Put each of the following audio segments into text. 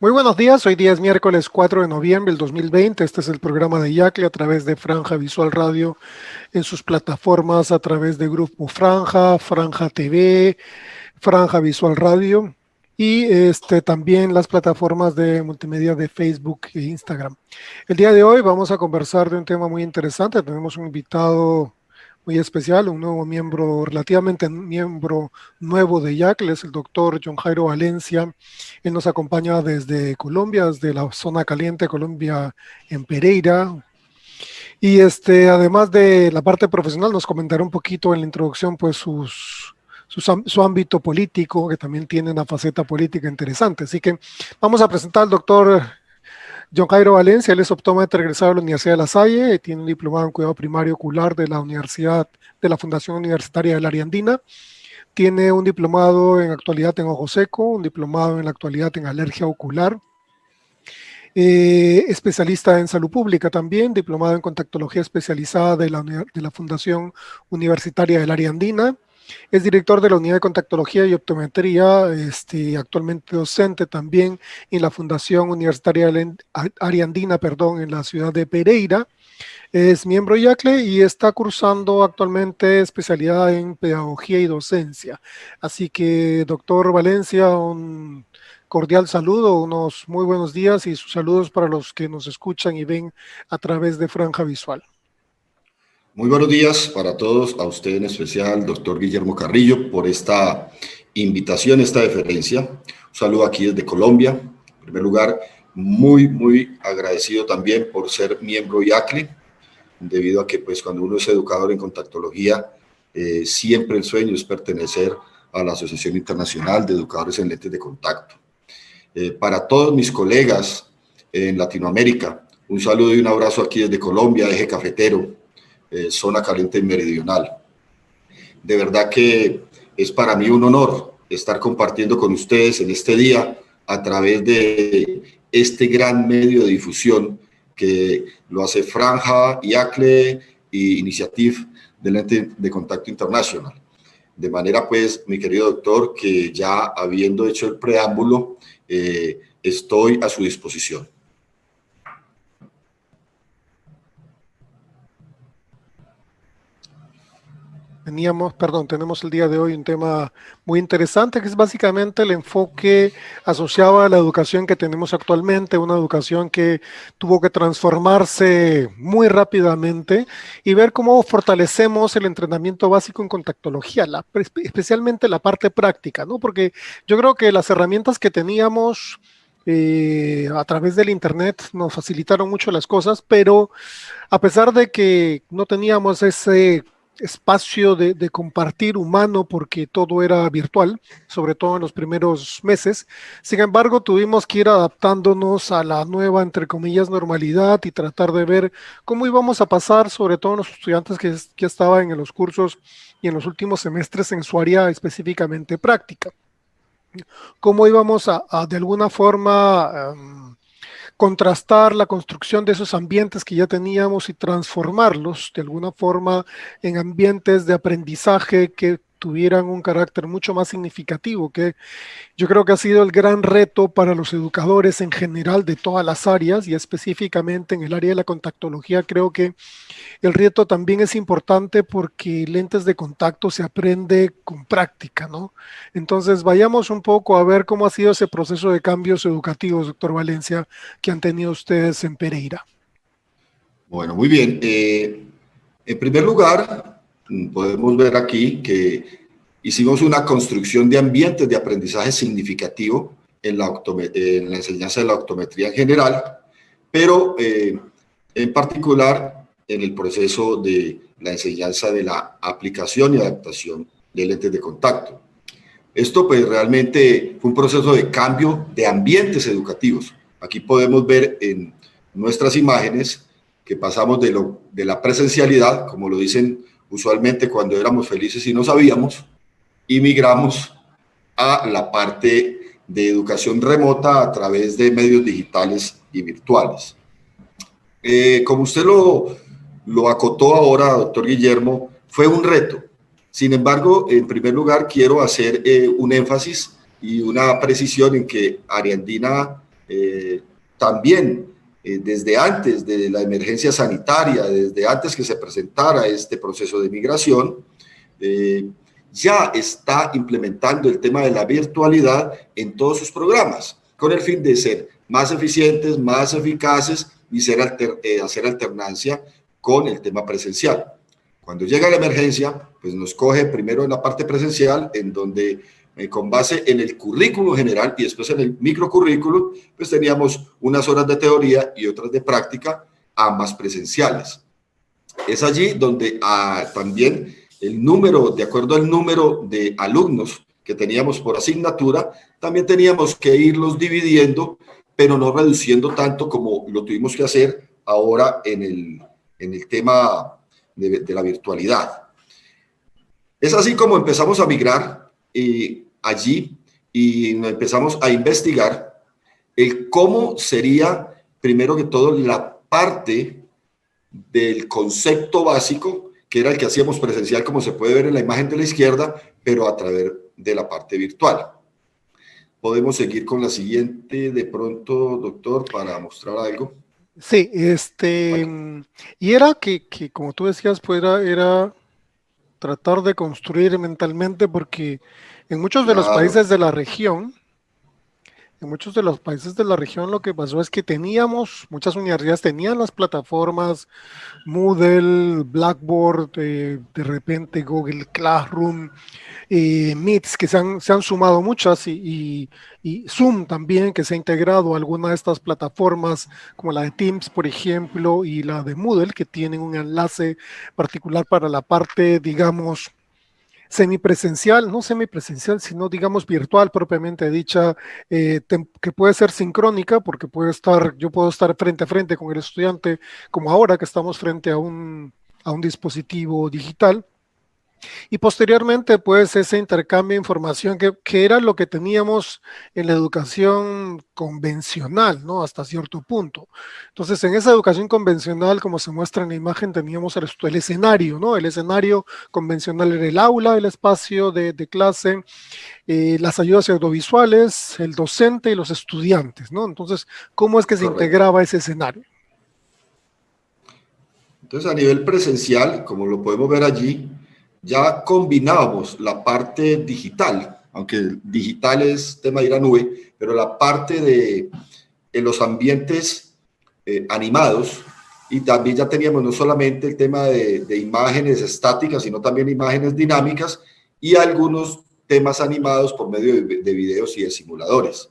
Muy buenos días, hoy día es miércoles 4 de noviembre del 2020. Este es el programa de Yacle a través de Franja Visual Radio en sus plataformas a través de Grupo Franja, Franja TV, Franja Visual Radio y también las plataformas de multimedia de Facebook e Instagram. El día de hoy vamos a conversar de un tema muy interesante. Tenemos un invitado muy especial, un nuevo miembro, relativamente miembro nuevo de Yacle, es el doctor John Jairo Valencia. Él nos acompaña desde Colombia, desde la zona caliente de Colombia en Pereira. Y además de la parte profesional, nos comentará un poquito en la introducción, pues su ámbito político, que también tiene una faceta política interesante. Así que vamos a presentar al doctor John Jairo Valencia. Él es optómetra egresado de la Universidad de La Salle, tiene un diplomado en cuidado primario ocular de la Universidad de la Fundación Universitaria del Área Andina. Tiene un diplomado en actualidad en ojo seco, un diplomado en la actualidad en alergia ocular, especialista en salud pública también, diplomado en contactología especializada de la Fundación Universitaria del Área Andina. Es director de la unidad de contactología y optometría, actualmente docente también en la Fundación Universitaria del Área Andina, perdón, en la ciudad de Pereira. Es miembro IACLE y está cursando actualmente especialidad en pedagogía y docencia. Así que, doctor Valencia, un cordial saludo, unos muy buenos días y sus saludos para los que nos escuchan y ven a través de Franja Visual. Muy buenos días para todos, a usted en especial, doctor Guillermo Carrillo, por esta invitación, esta deferencia. Un saludo aquí desde Colombia. En primer lugar, muy agradecido también por ser miembro IACLE, debido a que pues cuando uno es educador en contactología, siempre el sueño es pertenecer a la Asociación Internacional de Educadores en Lentes de Contacto. Para todos mis colegas en Latinoamérica, un saludo y un abrazo aquí desde Colombia, Eje Cafetero, zona caliente y meridional. De verdad que es para mí un honor estar compartiendo con ustedes en este día a través de este gran medio de difusión que lo hace Franja, IACLE y Iniciative de Lente de Contacto Internacional. De manera pues, mi querido doctor, que ya habiendo hecho el preámbulo, estoy a su disposición. Tenemos el día de hoy un tema muy interesante que es básicamente el enfoque asociado a la educación que tenemos actualmente, una educación que tuvo que transformarse muy rápidamente y ver cómo fortalecemos el entrenamiento básico en contactología, especialmente la parte práctica, ¿no? Porque yo creo que las herramientas que teníamos a través del Internet nos facilitaron mucho las cosas, pero a pesar de que no teníamos ese espacio de compartir humano porque todo era virtual, sobre todo en los primeros meses. Sin embargo, tuvimos que ir adaptándonos a la nueva, entre comillas, normalidad y tratar de ver cómo íbamos a pasar, sobre todo los estudiantes que estaban en los cursos y en los últimos semestres en su área específicamente práctica. Cómo íbamos a de alguna forma contrastar la construcción de esos ambientes que ya teníamos y transformarlos de alguna forma en ambientes de aprendizaje que tuvieran un carácter mucho más significativo, que yo creo que ha sido el gran reto para los educadores en general de todas las áreas y específicamente en el área de la contactología. Creo que el reto también es importante porque lentes de contacto se aprende con práctica, ¿no? Entonces, vayamos un poco a ver cómo ha sido ese proceso de cambios educativos, doctor Valencia, que han tenido ustedes en Pereira. Bueno, muy bien. En primer lugar, podemos ver aquí que hicimos una construcción de ambientes de aprendizaje significativo en la enseñanza de la optometría en general, pero en particular en el proceso de la enseñanza de la aplicación y adaptación de lentes de contacto. Esto pues realmente fue un proceso de cambio de ambientes educativos. Aquí podemos ver en nuestras imágenes que pasamos de la presencialidad, como lo dicen usualmente cuando éramos felices y no sabíamos, y migramos a la parte de educación remota a través de medios digitales y virtuales. Como usted lo acotó ahora, doctor Guillermo, fue un reto. Sin embargo, en primer lugar, quiero hacer un énfasis y una precisión en que Área Andina también desde antes de la emergencia sanitaria, desde antes que se presentara este proceso de migración, ya está implementando el tema de la virtualidad en todos sus programas, con el fin de ser más eficientes, más eficaces y hacer alternancia con el tema presencial. Cuando llega la emergencia, pues nos coge primero en la parte presencial, en donde con base en el currículo general y después en el microcurrículo, pues teníamos unas horas de teoría y otras de práctica, ambas presenciales. Es allí donde también el número, de acuerdo al número de alumnos que teníamos por asignatura, también teníamos que irlos dividiendo, pero no reduciendo tanto como lo tuvimos que hacer ahora en el tema de la virtualidad. Es así como empezamos a migrar allí y nos empezamos a investigar el cómo sería, primero que todo, la parte del concepto básico, que era el que hacíamos presencial, como se puede ver en la imagen de la izquierda, pero a través de la parte virtual. Podemos seguir con la siguiente, de pronto, doctor, para mostrar algo. Sí, Vale. y era que como tú decías, pues era tratar de construir mentalmente, porque en muchos de los Claro, países de la región, en muchos de los países de la región lo que pasó es que muchas universidades tenían las plataformas Moodle, Blackboard, de repente Google Classroom, Meets, que se han sumado muchas, y Zoom también, que se ha integrado a alguna de estas plataformas, como la de Teams, por ejemplo, y la de Moodle, que tienen un enlace particular para la parte, digamos, semipresencial, no semipresencial, sino digamos virtual propiamente dicha, que puede ser sincrónica, porque yo puedo estar frente a frente con el estudiante, como ahora que estamos frente a un dispositivo digital, y posteriormente, pues, ese intercambio de información que era lo que teníamos en la educación convencional, ¿no? Hasta cierto punto. Entonces, en esa educación convencional, como se muestra en la imagen, teníamos el escenario, ¿no? El escenario convencional era el aula, el espacio de clase, las ayudas audiovisuales, el docente y los estudiantes, ¿no? Entonces, ¿cómo es que se correcto. integraba ese escenario? Entonces, a nivel presencial, como lo podemos ver allí, ya combinábamos la parte digital, aunque digital es tema de ir a nube, pero la parte de los ambientes animados, y también ya teníamos no solamente el tema de imágenes estáticas, sino también imágenes dinámicas y algunos temas animados por medio de videos y de simuladores.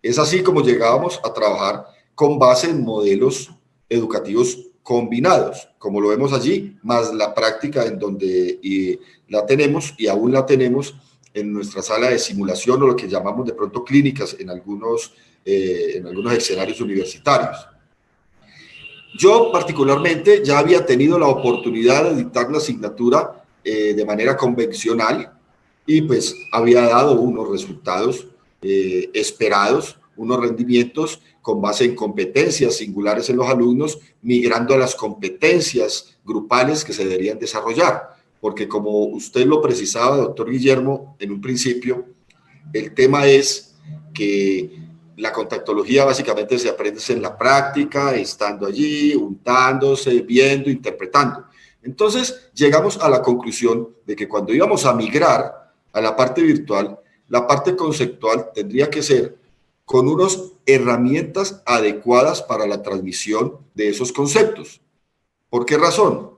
Es así como llegábamos a trabajar con base en modelos educativos combinados, como lo vemos allí, más la práctica en donde la tenemos y aún la tenemos en nuestra sala de simulación o lo que llamamos de pronto clínicas en algunos escenarios universitarios. Yo particularmente ya había tenido la oportunidad de dictar la asignatura de manera convencional y pues había dado unos resultados esperados, unos rendimientos con base en competencias singulares en los alumnos, migrando a las competencias grupales que se deberían desarrollar. Porque como usted lo precisaba, doctor Guillermo, en un principio, el tema es que la contactología básicamente se aprende en la práctica, estando allí, untándose, viendo, interpretando. Entonces llegamos a la conclusión de que cuando íbamos a migrar a la parte virtual, la parte conceptual tendría que ser con unas herramientas adecuadas para la transmisión de esos conceptos. ¿Por qué razón?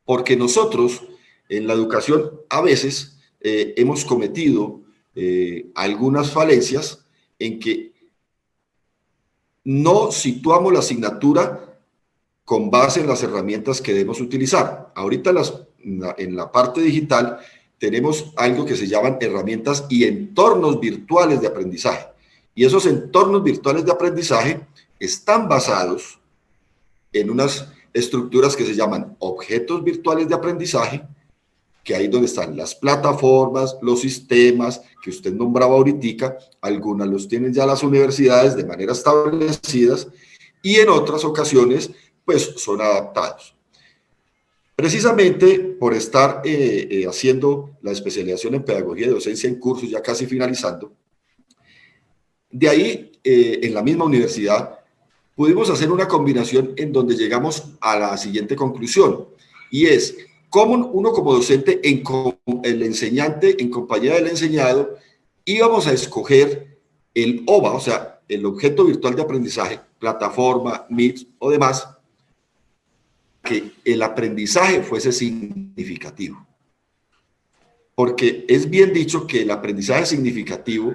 Porque nosotros en la educación a veces hemos cometido algunas falencias en que no situamos la asignatura con base en las herramientas que debemos utilizar. Ahorita en la parte digital tenemos algo que se llaman herramientas y entornos virtuales de aprendizaje. Y esos entornos virtuales de aprendizaje están basados en unas estructuras que se llaman objetos virtuales de aprendizaje, que ahí donde están las plataformas, los sistemas que usted nombraba ahorita, algunas los tienen ya las universidades de manera establecidas y en otras ocasiones pues son adaptados. Precisamente por estar haciendo la especialización en pedagogía y docencia en cursos, ya casi finalizando, De ahí, en la misma universidad, pudimos hacer una combinación en donde llegamos a la siguiente conclusión, y es cómo uno como docente, el enseñante, en compañía del enseñado, íbamos a escoger el OVA, o sea, el objeto virtual de aprendizaje, plataforma, Meet o demás, que el aprendizaje fuese significativo. Porque es bien dicho que el aprendizaje significativo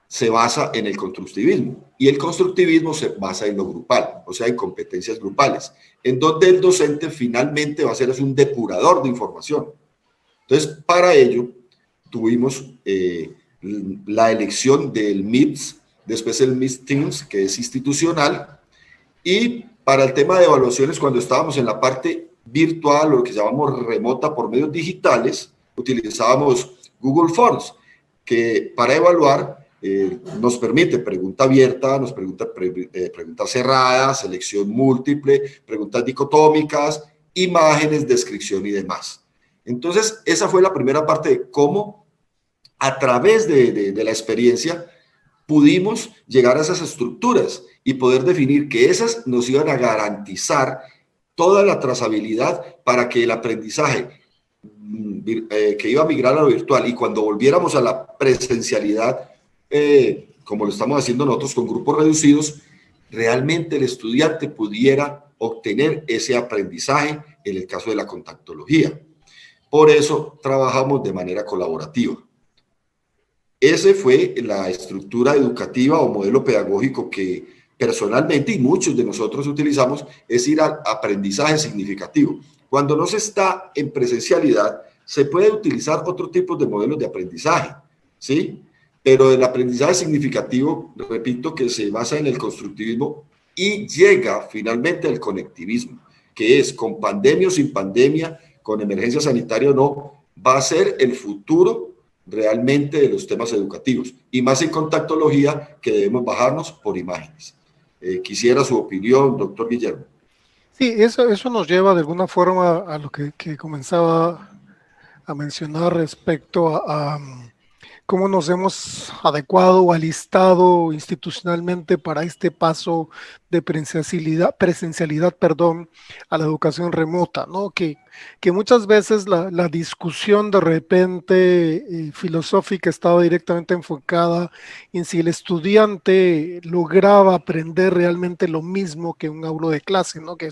se basa en el constructivismo, y el constructivismo se basa en lo grupal, o sea, en competencias grupales, en donde el docente finalmente va a ser un depurador de información. Entonces, para ello, tuvimos la elección del MIPS, después el MIPS Teams, que es institucional, y para el tema de evaluaciones, cuando estábamos en la parte virtual, o lo que llamamos remota por medios digitales, utilizábamos Google Forms, que para evaluar nos permite pregunta abierta, nos pregunta cerrada, selección múltiple, preguntas dicotómicas, imágenes, descripción y demás. Entonces, esa fue la primera parte de cómo, a través de la experiencia, pudimos llegar a esas estructuras y poder definir que esas nos iban a garantizar toda la trazabilidad para que el aprendizaje que iba a migrar a lo virtual, y cuando volviéramos a la presencialidad, como lo estamos haciendo nosotros con grupos reducidos, realmente el estudiante pudiera obtener ese aprendizaje en el caso de la contactología. Por eso trabajamos de manera colaborativa. Esa fue la estructura educativa o modelo pedagógico que personalmente y muchos de nosotros utilizamos, es ir al aprendizaje significativo. Cuando no se está en presencialidad, se puede utilizar otro tipo de modelos de aprendizaje, ¿sí? Pero el aprendizaje significativo, repito, que se basa en el constructivismo y llega finalmente al conectivismo, que es con pandemia o sin pandemia, con emergencia sanitaria o no, va a ser el futuro realmente de los temas educativos, y más en contactología, que debemos bajarnos por imágenes. Quisiera su opinión, doctor Guillermo. Sí, eso nos lleva de alguna forma a lo que comenzaba a mencionar respecto a cómo nos hemos adecuado o alistado institucionalmente para este paso de presencialidad, perdón, a la educación remota, ¿no? Que muchas veces la discusión de repente filosófica estaba directamente enfocada en si el estudiante lograba aprender realmente lo mismo que un aula de clase, ¿no? Que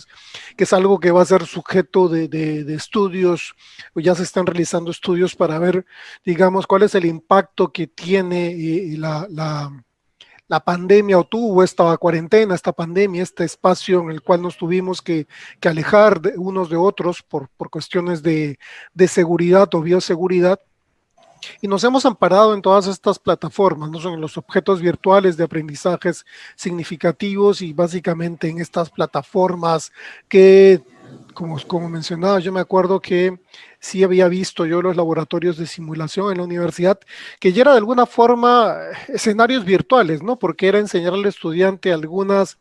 es algo que va a ser sujeto de estudios, o ya se están realizando estudios para ver, digamos, cuál es el impacto que tiene la pandemia, o tuvo esta cuarentena, esta pandemia, este espacio en el cual nos tuvimos que alejar de unos de otros por cuestiones de seguridad o bioseguridad. Y nos hemos amparado en todas estas plataformas, ¿no? Son en los objetos virtuales de aprendizajes significativos, y básicamente en estas plataformas que, como mencionaba, yo me acuerdo que sí había visto yo los laboratorios de simulación en la universidad, que ya era de alguna forma escenarios virtuales, ¿no? Porque era enseñar al estudiante algunas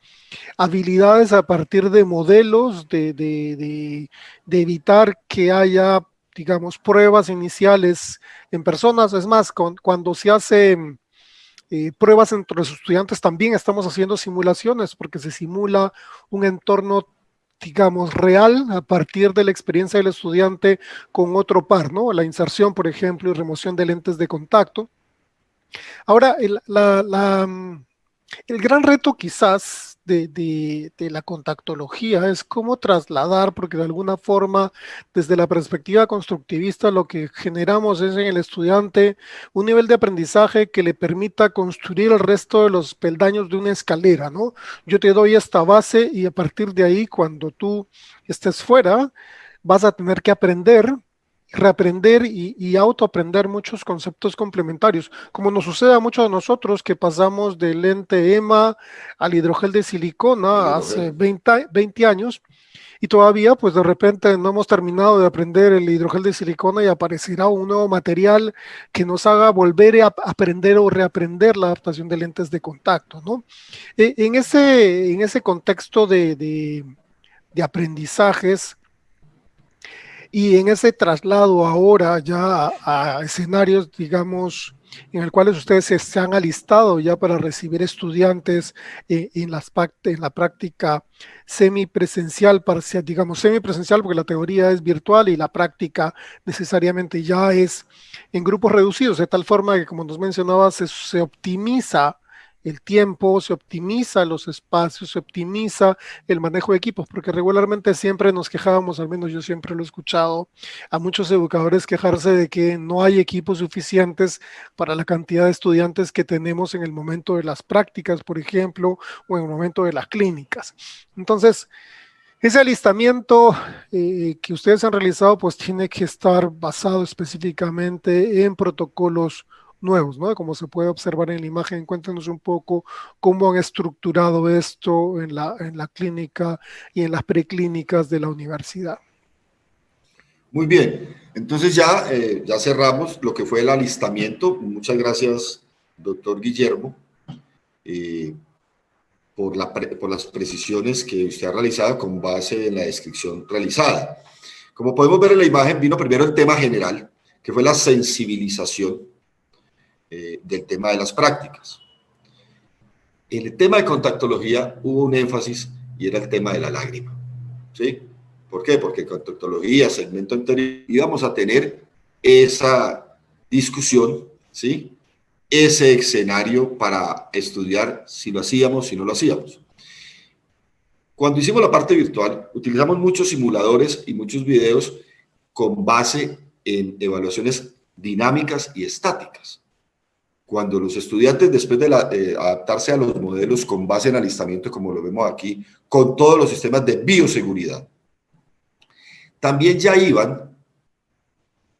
habilidades a partir de modelos, de evitar que haya, digamos, pruebas iniciales en personas. Es más, cuando se hace pruebas entre los estudiantes, también estamos haciendo simulaciones, porque se simula un entorno, digamos, real a partir de la experiencia del estudiante con otro par, ¿no? La inserción, por ejemplo, y remoción de lentes de contacto. Ahora, el gran reto quizás de la contactología es cómo trasladar, porque de alguna forma, desde la perspectiva constructivista, lo que generamos es en el estudiante un nivel de aprendizaje que le permita construir el resto de los peldaños de una escalera, ¿no? Yo te doy esta base, y a partir de ahí, cuando tú estés fuera, vas a tener que aprender, reaprender y autoaprender muchos conceptos complementarios, como nos sucede a muchos de nosotros que pasamos del lente EMA al hidrogel de El silicona hace hidrogel. 20 años, y todavía pues de repente no hemos terminado de aprender el hidrogel de silicona, y aparecerá un nuevo material que nos haga volver a aprender o reaprender la adaptación de lentes de contacto, ¿no? En ese contexto de aprendizajes, y en ese traslado ahora ya a escenarios, digamos, en el cual ustedes se han alistado ya para recibir estudiantes en la práctica semipresencial, parcial, digamos semipresencial, porque la teoría es virtual y la práctica necesariamente ya es en grupos reducidos, de tal forma que, como nos mencionaba, se optimiza el tiempo, se optimiza los espacios, se optimiza el manejo de equipos, porque regularmente siempre nos quejábamos, al menos yo siempre lo he escuchado, a muchos educadores quejarse de que no hay equipos suficientes para la cantidad de estudiantes que tenemos en el momento de las prácticas, por ejemplo, o en el momento de las clínicas. Entonces, ese alistamiento que ustedes han realizado, pues tiene que estar basado específicamente en protocolos nuevos, ¿no? Como se puede observar en la imagen, cuéntenos un poco cómo han estructurado esto en la clínica y en las preclínicas de la universidad. Muy bien, entonces ya cerramos lo que fue el alistamiento. Muchas gracias, doctor Guillermo, eh, por las precisiones que usted ha realizado con base en la descripción realizada. Como podemos ver en la imagen, vino primero el tema general, que fue la sensibilización del tema de las prácticas. En el tema de contactología hubo un énfasis y era el tema de la lágrima, ¿sí? ¿Por qué? Porque en contactología, segmento anterior, íbamos a tener esa discusión, ¿sí? Ese escenario para estudiar si lo hacíamos, si no lo hacíamos. Cuando hicimos la parte virtual, utilizamos muchos simuladores y muchos videos con base en evaluaciones dinámicas y estáticas. Cuando los estudiantes, después de adaptarse a los modelos con base en alistamiento, como lo vemos aquí, con todos los sistemas de bioseguridad, también ya iban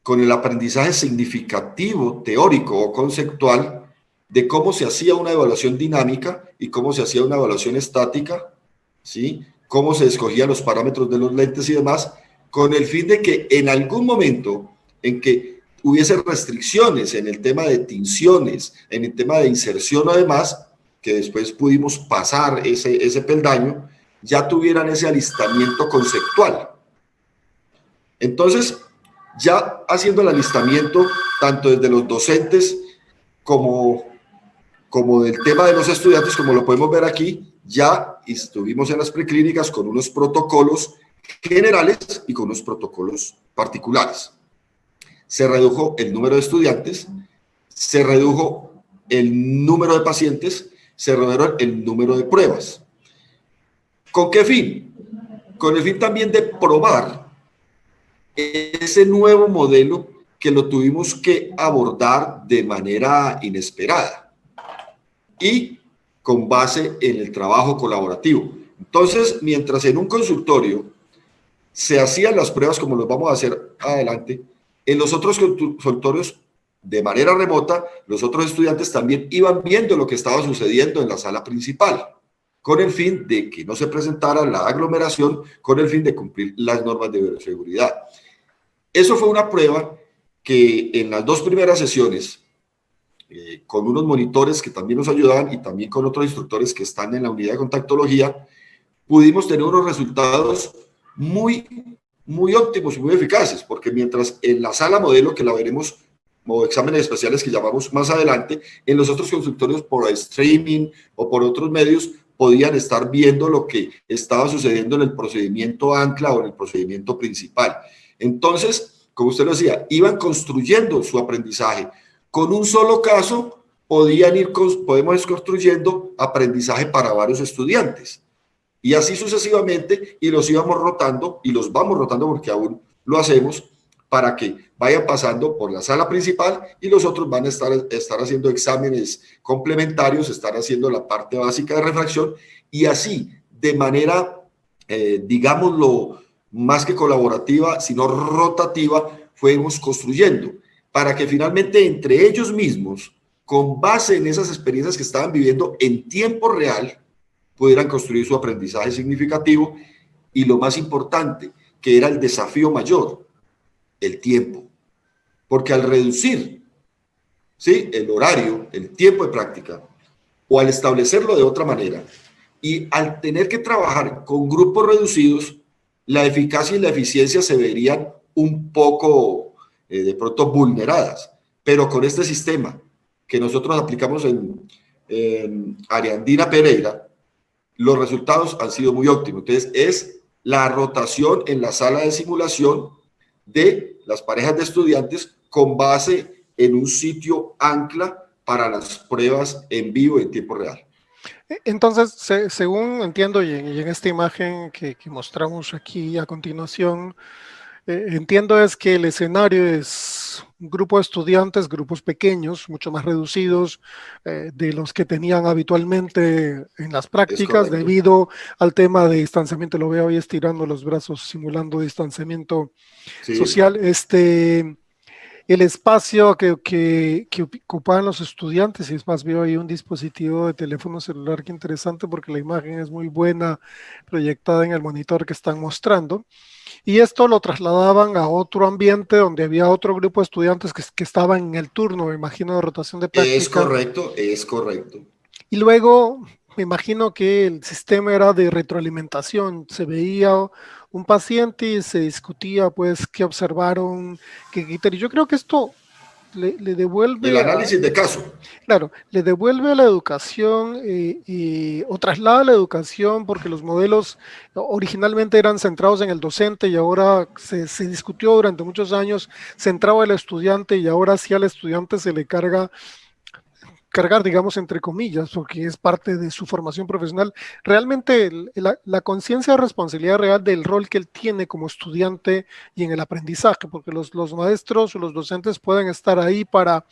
con el aprendizaje significativo, teórico o conceptual, de cómo se hacía una evaluación dinámica y cómo se hacía una evaluación estática, ¿sí? Cómo se escogían los parámetros de los lentes y demás, con el fin de que en algún momento en que hubiese restricciones en el tema de tinciones, en el tema de inserción o demás, que después pudimos pasar ese peldaño, ya tuvieran ese alistamiento conceptual. Entonces, ya haciendo el alistamiento, tanto desde los docentes como del tema de los estudiantes, como lo podemos ver aquí, ya estuvimos en las preclínicas con unos protocolos generales y con unos protocolos particulares. Se redujo el número de estudiantes, se redujo el número de pacientes, se redujo el número de pruebas. ¿Con qué fin? Con el fin también de probar ese nuevo modelo que lo tuvimos que abordar de manera inesperada y con base en el trabajo colaborativo. Entonces, mientras en un consultorio se hacían las pruebas como los vamos a hacer adelante, en los otros consultorios, de manera remota, los otros estudiantes también iban viendo lo que estaba sucediendo en la sala principal, con el fin de que no se presentara la aglomeración, con el fin de cumplir las normas de bioseguridad. Eso fue una prueba que en las dos primeras sesiones, con unos monitores que también nos ayudaban y también con otros instructores que están en la unidad de contactología, pudimos tener unos resultados muy óptimos y muy eficaces, porque mientras en la sala modelo, que la veremos como exámenes especiales que llamamos más adelante, en los otros consultorios por streaming o por otros medios podían estar viendo lo que estaba sucediendo en el procedimiento ancla o en el procedimiento principal. Entonces, como usted lo decía, iban construyendo su aprendizaje. Con un solo caso podemos ir construyendo aprendizaje para varios estudiantes. Y así sucesivamente, y los íbamos rotando, y los vamos rotando porque aún lo hacemos, para que vayan pasando por la sala principal y los otros van a estar haciendo exámenes complementarios, estar haciendo la parte básica de refracción, y así, de manera, digámoslo, más que colaborativa, sino rotativa, fuimos construyendo, para que finalmente entre ellos mismos, con base en esas experiencias que estaban viviendo en tiempo real, pudieran construir su aprendizaje significativo y lo más importante, que era el desafío mayor, el tiempo. Porque al reducir, ¿sí?, el horario, el tiempo de práctica, o al establecerlo de otra manera, y al tener que trabajar con grupos reducidos, la eficacia y la eficiencia se verían un poco de pronto vulneradas. Pero con este sistema que nosotros aplicamos en Ariandina Pereira, los resultados han sido muy óptimos. Entonces, es la rotación en la sala de simulación de las parejas de estudiantes con base en un sitio ancla para las pruebas en vivo en tiempo real. Entonces, según entiendo y en esta imagen que mostramos aquí a continuación, entiendo es que el escenario es un grupo de estudiantes, grupos pequeños, mucho más reducidos de los que tenían habitualmente en las Es prácticas correcto. debido al tema de distanciamiento. Lo veo ahí estirando los brazos, simulando distanciamiento Sí, social. El espacio que ocupaban los estudiantes, y es más, veo ahí un dispositivo de teléfono celular, que interesante porque la imagen es muy buena proyectada en el monitor que están mostrando. Y esto lo trasladaban a otro ambiente donde había otro grupo de estudiantes que estaban en el turno, me imagino, de rotación de es práctica. correcto, es correcto. Y luego me imagino que el sistema era de retroalimentación. Se veía un paciente y se discutía, pues, qué observaron, qué criterios. Yo creo que esto le El devuelve a, análisis de caso. claro, le devuelve a la educación o traslada a la educación porque los modelos originalmente eran centrados en el docente y ahora se discutió durante muchos años centrado en el estudiante y ahora sí al estudiante se le cargar, digamos, entre comillas, porque es parte de su formación profesional, realmente la conciencia de responsabilidad real del rol que él tiene como estudiante y en el aprendizaje, porque los maestros o los docentes pueden estar ahí para,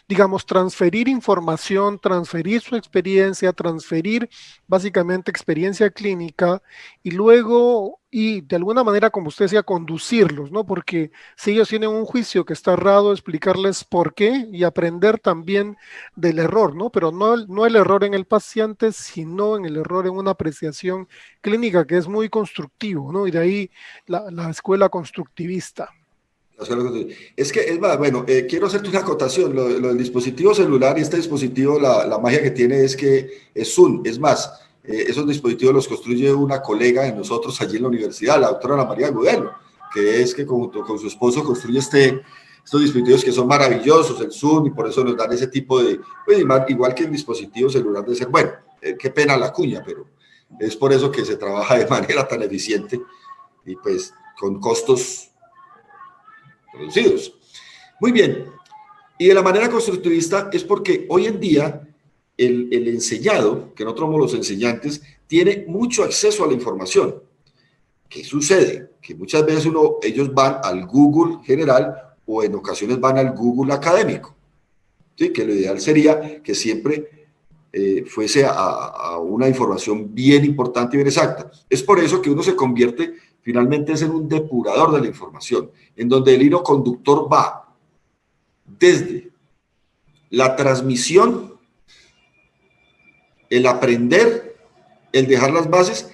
digamos, transferir información, transferir su experiencia, transferir básicamente experiencia clínica y luego, y de alguna manera, como usted decía, conducirlos, ¿no? Porque si ellos tienen un juicio que está errado, explicarles por qué y aprender también del error, ¿no? Pero no el error en el paciente, sino en el error en una apreciación clínica que es muy constructivo, ¿no? Y de ahí la escuela constructivista. Es que, es más, bueno, quiero hacerte una acotación. Lo del dispositivo celular y este dispositivo, la magia que tiene es que es Zoom. Es más, esos dispositivos los construye una colega de nosotros allí en la universidad, la doctora Ana María Gudelo, que es que junto con su esposo construye estos dispositivos que son maravillosos, el Zoom, y por eso nos dan ese tipo de, pues, igual que el dispositivo celular de ser, bueno, qué pena la cuña, pero es por eso que se trabaja de manera tan eficiente y pues con costos producidos. Muy bien. Y de la manera constructivista es porque hoy en día el enseñado, que nosotros somos los enseñantes, tiene mucho acceso a la información. ¿Qué sucede? Que muchas veces ellos van al Google general o en ocasiones van al Google académico. ¿Sí? Que lo ideal sería que siempre fuese a una información bien importante y bien exacta. Es por eso que uno se convierte finalmente en un depurador de la información, en donde el hilo conductor va desde la transmisión, el aprender, el dejar las bases,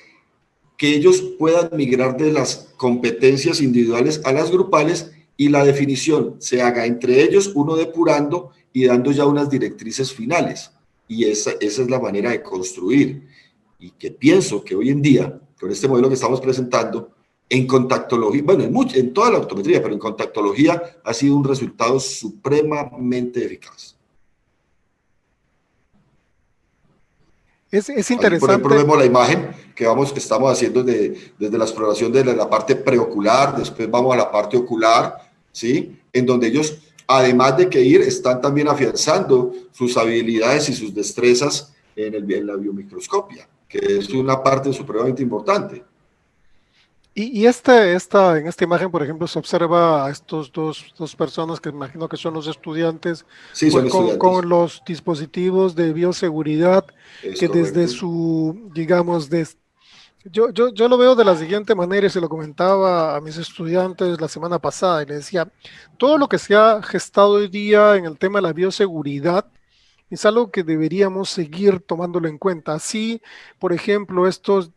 que ellos puedan migrar de las competencias individuales a las grupales y la definición se haga entre ellos, uno depurando y dando ya unas directrices finales. Y esa es la manera de construir. Y que pienso que hoy en día, con este modelo que estamos presentando, en contactología, bueno, en toda la optometría, pero en contactología ha sido un resultado supremamente eficaz. Es Allí, por ejemplo, interesante. vemos la imagen que estamos haciendo desde la exploración de la parte preocular, después vamos a la parte ocular, ¿sí? En donde ellos, además de que están también afianzando sus habilidades y sus destrezas en la biomicroscopia, que es una parte supremamente importante. En esta imagen, por ejemplo, se observa a estos dos personas que imagino que son los estudiantes Sí, son con estudiantes, los dispositivos de bioseguridad es que desde correcto. su, digamos, yo lo veo de la siguiente manera y se lo comentaba a mis estudiantes la semana pasada y les decía, todo lo que se ha gestado hoy día en el tema de la bioseguridad es algo que deberíamos seguir tomándolo en cuenta. Así, por ejemplo, estos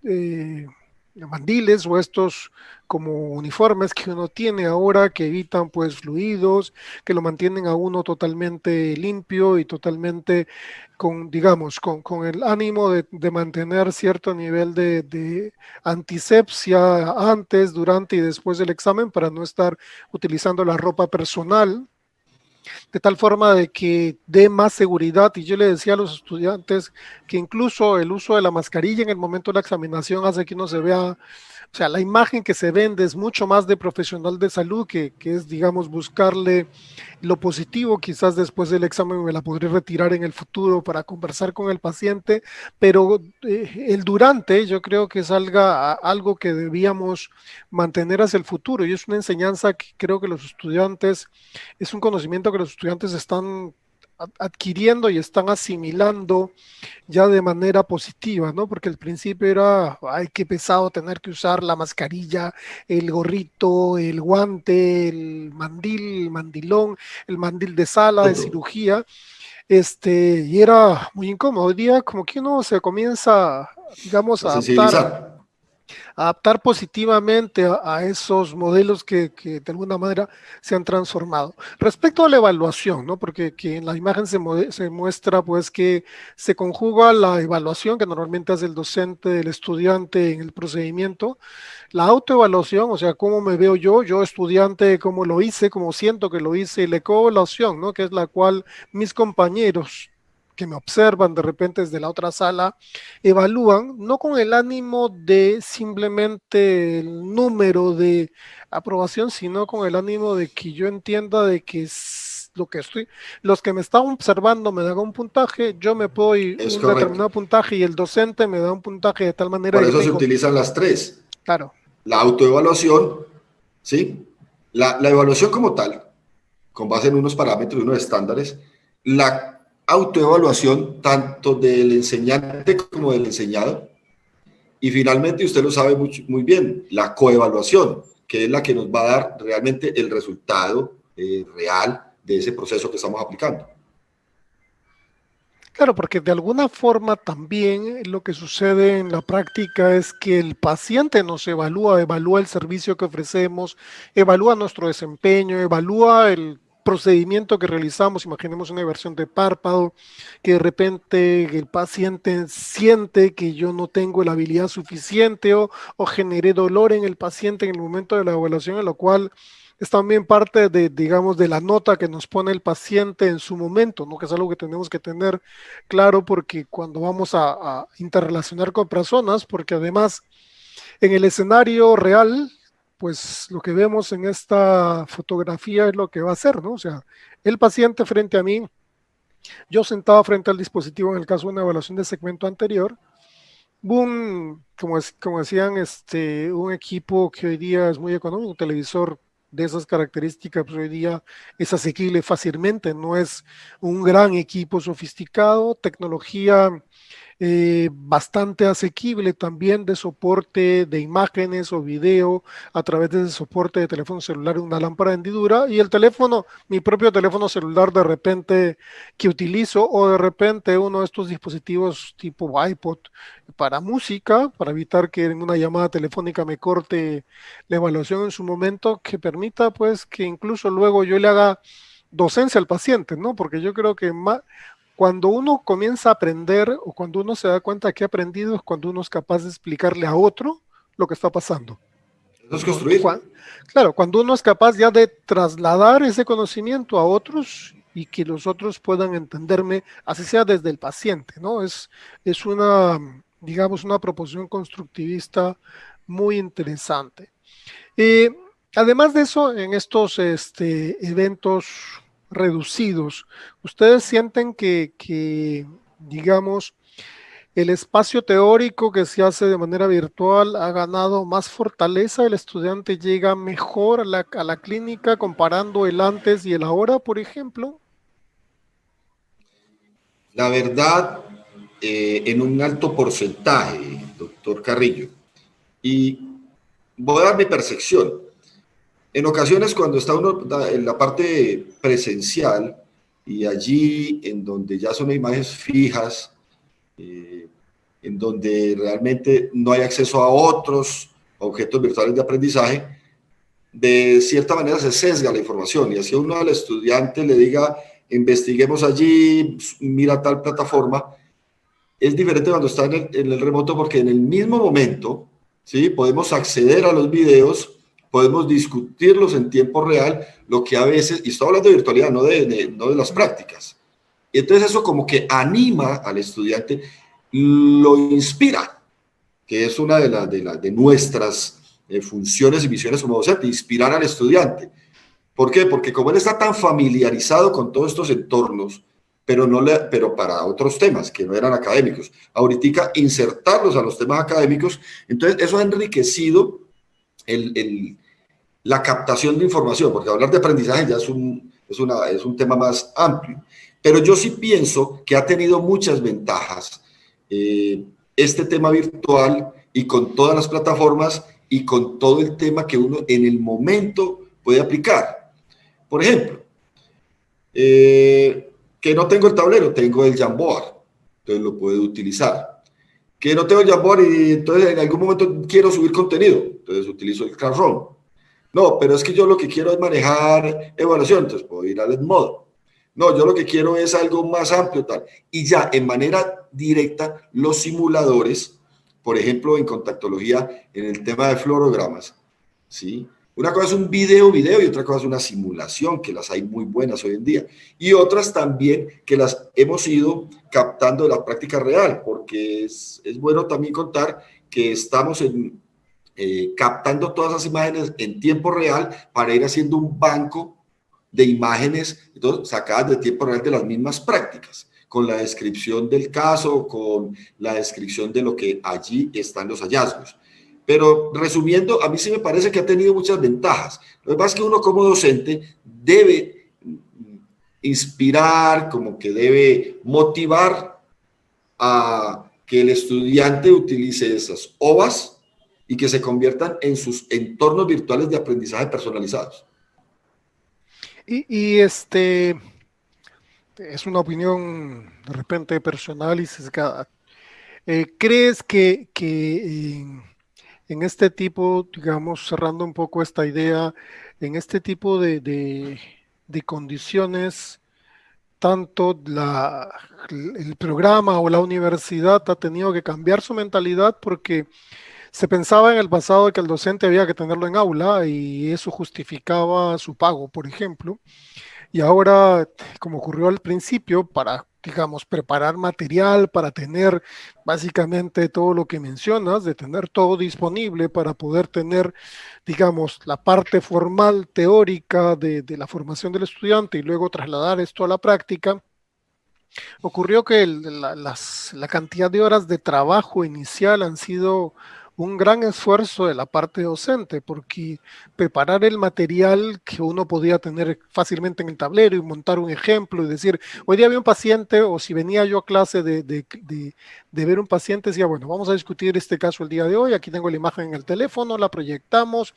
mandiles o estos como uniformes que uno tiene ahora que evitan pues fluidos, que lo mantienen a uno totalmente limpio y totalmente con, digamos, con el ánimo de mantener cierto nivel de antisepsia antes, durante y después del examen para no estar utilizando la ropa personal de tal forma de que dé más seguridad. Y yo le decía a los estudiantes que incluso el uso de la mascarilla en el momento de la examinación hace que uno se vea, o sea, la imagen que se vende es mucho más de profesional de salud, que es, digamos, buscarle lo positivo. Quizás después del examen me la podré retirar en el futuro para conversar con el paciente, pero el durante yo creo que es algo que debíamos mantener hacia el futuro, y es una enseñanza que creo que los estudiantes, es un conocimiento que los estudiantes están adquiriendo y están asimilando ya de manera positiva, ¿no? Porque al principio era, ay, qué pesado tener que usar la mascarilla, el gorrito, el guante, el mandil, el mandilón, el mandil de sala, de Todo. cirugía, y era muy incómodo. Hoy día como que uno se comienza, digamos, A sensibilizar. a adaptar positivamente a esos modelos que de alguna manera se han transformado. Respecto a la evaluación, ¿no? Porque que en la imagen se muestra pues que se conjuga la evaluación que normalmente hace el docente del estudiante en el procedimiento, la autoevaluación, o sea, cómo me veo yo estudiante, cómo lo hice, cómo siento que lo hice, y la coevaluación, ¿no? Que es la cual mis compañeros que me observan de repente desde la otra sala, evalúan, no con el ánimo de simplemente el número de aprobación, sino con el ánimo de que yo entienda de que es lo que estoy, los que me están observando me dan un puntaje, yo me doy Es un correcto. determinado puntaje y el docente me da un puntaje de tal manera Por de que eso se tengo, utilizan las tres. claro, La autoevaluación, ¿sí? La evaluación como tal, con base en unos parámetros y unos estándares, la autoevaluación tanto del enseñante como del enseñado, y finalmente, usted lo sabe muy bien, la coevaluación, que es la que nos va a dar realmente el resultado real de ese proceso que estamos aplicando. claro, porque de alguna forma también lo que sucede en la práctica es que el paciente nos evalúa, evalúa el servicio que ofrecemos, evalúa nuestro desempeño, evalúa el procedimiento que realizamos. Imaginemos una versión de párpado, que de repente el paciente siente que yo no tengo la habilidad suficiente, o generé dolor en el paciente en el momento de la evaluación, en lo cual es también parte de, digamos, de la nota que nos pone el paciente en su momento, ¿no? Que es algo que tenemos que tener claro, porque cuando vamos a interrelacionar con personas, porque además en el escenario real, pues lo que vemos en esta fotografía es lo que va a ser, ¿no? O sea, el paciente frente a mí, yo sentado frente al dispositivo en el caso de una evaluación de segmento anterior, boom, como decían, un equipo que hoy día es muy económico, un televisor de esas características, pues hoy día es asequible fácilmente, no es un gran equipo sofisticado, tecnología bastante asequible también de soporte de imágenes o video a través de ese soporte de teléfono celular, una lámpara de hendidura, y el teléfono, mi propio teléfono celular de repente que utilizo, o de repente uno de estos dispositivos tipo iPod para música, para evitar que en una llamada telefónica me corte la evaluación en su momento, que permita pues que incluso luego yo le haga docencia al paciente, ¿no? Porque yo creo que cuando uno comienza a aprender, o cuando uno se da cuenta que ha aprendido, es cuando uno es capaz de explicarle a otro lo que está pasando. Eso es No, construir. claro, cuando uno es capaz ya de trasladar ese conocimiento a otros y que los otros puedan entenderme, así sea desde el paciente, ¿no? Es una, digamos, una proposición constructivista muy interesante. Eh, Además de eso, en estos eventos reducidos, ¿ustedes sienten que, digamos, el espacio teórico que se hace de manera virtual ha ganado más fortaleza? ¿El estudiante llega mejor a la clínica comparando el antes y el ahora, por ejemplo? La verdad, en un alto porcentaje, doctor Carrillo. Y voy a dar mi percepción. En ocasiones, cuando está uno en la parte presencial y allí en donde ya son imágenes fijas, eh, en donde realmente no hay acceso a otros objetos virtuales de aprendizaje, de cierta manera se sesga la información, y así uno al estudiante le diga, investiguemos allí, mira tal plataforma. Es diferente cuando está en el remoto, porque en el mismo momento, ¿sí?, podemos acceder a los videos, podemos discutirlos en tiempo real, lo que a veces, y estoy hablando de virtualidad, no de las prácticas. Y entonces eso como que anima al estudiante, lo inspira, que es una de nuestras funciones y misiones como docente, inspirar al estudiante. ¿Por qué? Porque como él está tan familiarizado con todos estos entornos, pero para otros temas que no eran académicos, ahorita insertarlos a los temas académicos, entonces eso ha enriquecido la captación de información, porque hablar de aprendizaje ya es un tema más amplio. Pero yo sí pienso que ha tenido muchas ventajas este tema virtual y con todas las plataformas y con todo el tema que uno en el momento puede aplicar. Por ejemplo, que no tengo el tablero, tengo el Jamboard, entonces lo puedo utilizar. Que no tengo el Jamboard y entonces en algún momento quiero subir contenido, entonces utilizo el Classroom. No, pero es que yo lo que quiero es manejar evaluación, entonces puedo ir al Edmodo. No, yo lo que quiero es algo más amplio, tal. Y ya en manera directa, los simuladores, por ejemplo, en contactología, en el tema de fluorogramas, ¿sí? Una cosa es un video y otra cosa es una simulación, que las hay muy buenas hoy en día. Y otras también que las hemos ido captando de la práctica real, porque es bueno también contar que estamos captando todas esas imágenes en tiempo real para ir haciendo un banco de imágenes sacadas de tiempo real de las mismas prácticas, con la descripción del caso, con la descripción de lo que allí están los hallazgos. Pero resumiendo, a mí sí me parece que ha tenido muchas ventajas. Lo que pasa es que uno como docente debe inspirar, como que debe motivar a que el estudiante utilice esas OVAs y que se conviertan en sus entornos virtuales de aprendizaje personalizados. Y es una opinión de repente personal y sesgada. ¿Crees que en este tipo, digamos, cerrando un poco esta idea, en este tipo de condiciones, tanto el programa o la universidad ha tenido que cambiar su mentalidad porque se pensaba en el pasado que el docente había que tenerlo en aula y eso justificaba su pago, por ejemplo? Y ahora, como ocurrió al principio, para, digamos, preparar material, para tener básicamente todo lo que mencionas, de tener todo disponible para poder tener, digamos, la parte formal, teórica de la formación del estudiante y luego trasladar esto a la práctica, ocurrió que la cantidad de horas de trabajo inicial han sido un gran esfuerzo de la parte docente, porque preparar el material que uno podía tener fácilmente en el tablero y montar un ejemplo y decir, hoy día había un paciente, o si venía yo a clase de ver un paciente, decía, bueno, vamos a discutir este caso el día de hoy, aquí tengo la imagen en el teléfono, la proyectamos,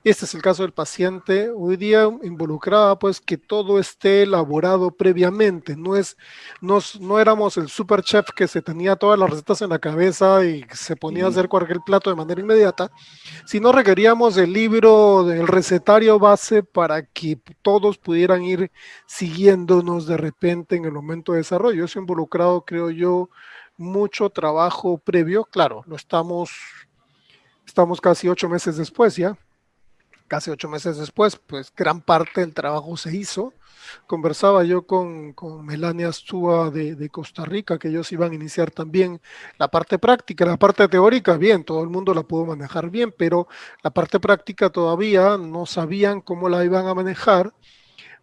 este es el caso del paciente, hoy día involucraba pues que todo esté elaborado previamente, no éramos el super chef que se tenía todas las recetas en la cabeza y se ponía a hacer cualquier plato de manera inmediata, sino requeríamos el libro del recetario base para que todos pudieran ir siguiéndonos de repente en el momento de desarrollo. Eso involucrado, creo yo, mucho trabajo previo. Claro, estamos casi 8 meses después ya, casi 8 meses después, pues gran parte del trabajo se hizo. Conversaba yo con Melania Astúa de Costa Rica, que ellos iban a iniciar también la parte práctica, la parte teórica, bien, todo el mundo la pudo manejar bien, pero la parte práctica todavía no sabían cómo la iban a manejar,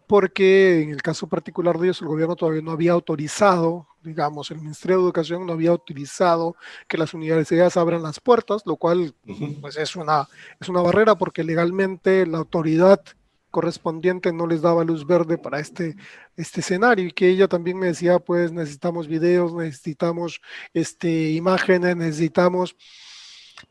porque en el caso particular de ellos, el gobierno todavía no había autorizado, digamos, el Ministerio de Educación no había autorizado que las universidades abran las puertas, lo cual pues es una barrera porque legalmente la autoridad correspondiente no les daba luz verde para este escenario, y que ella también me decía, pues necesitamos videos, necesitamos imágenes, necesitamos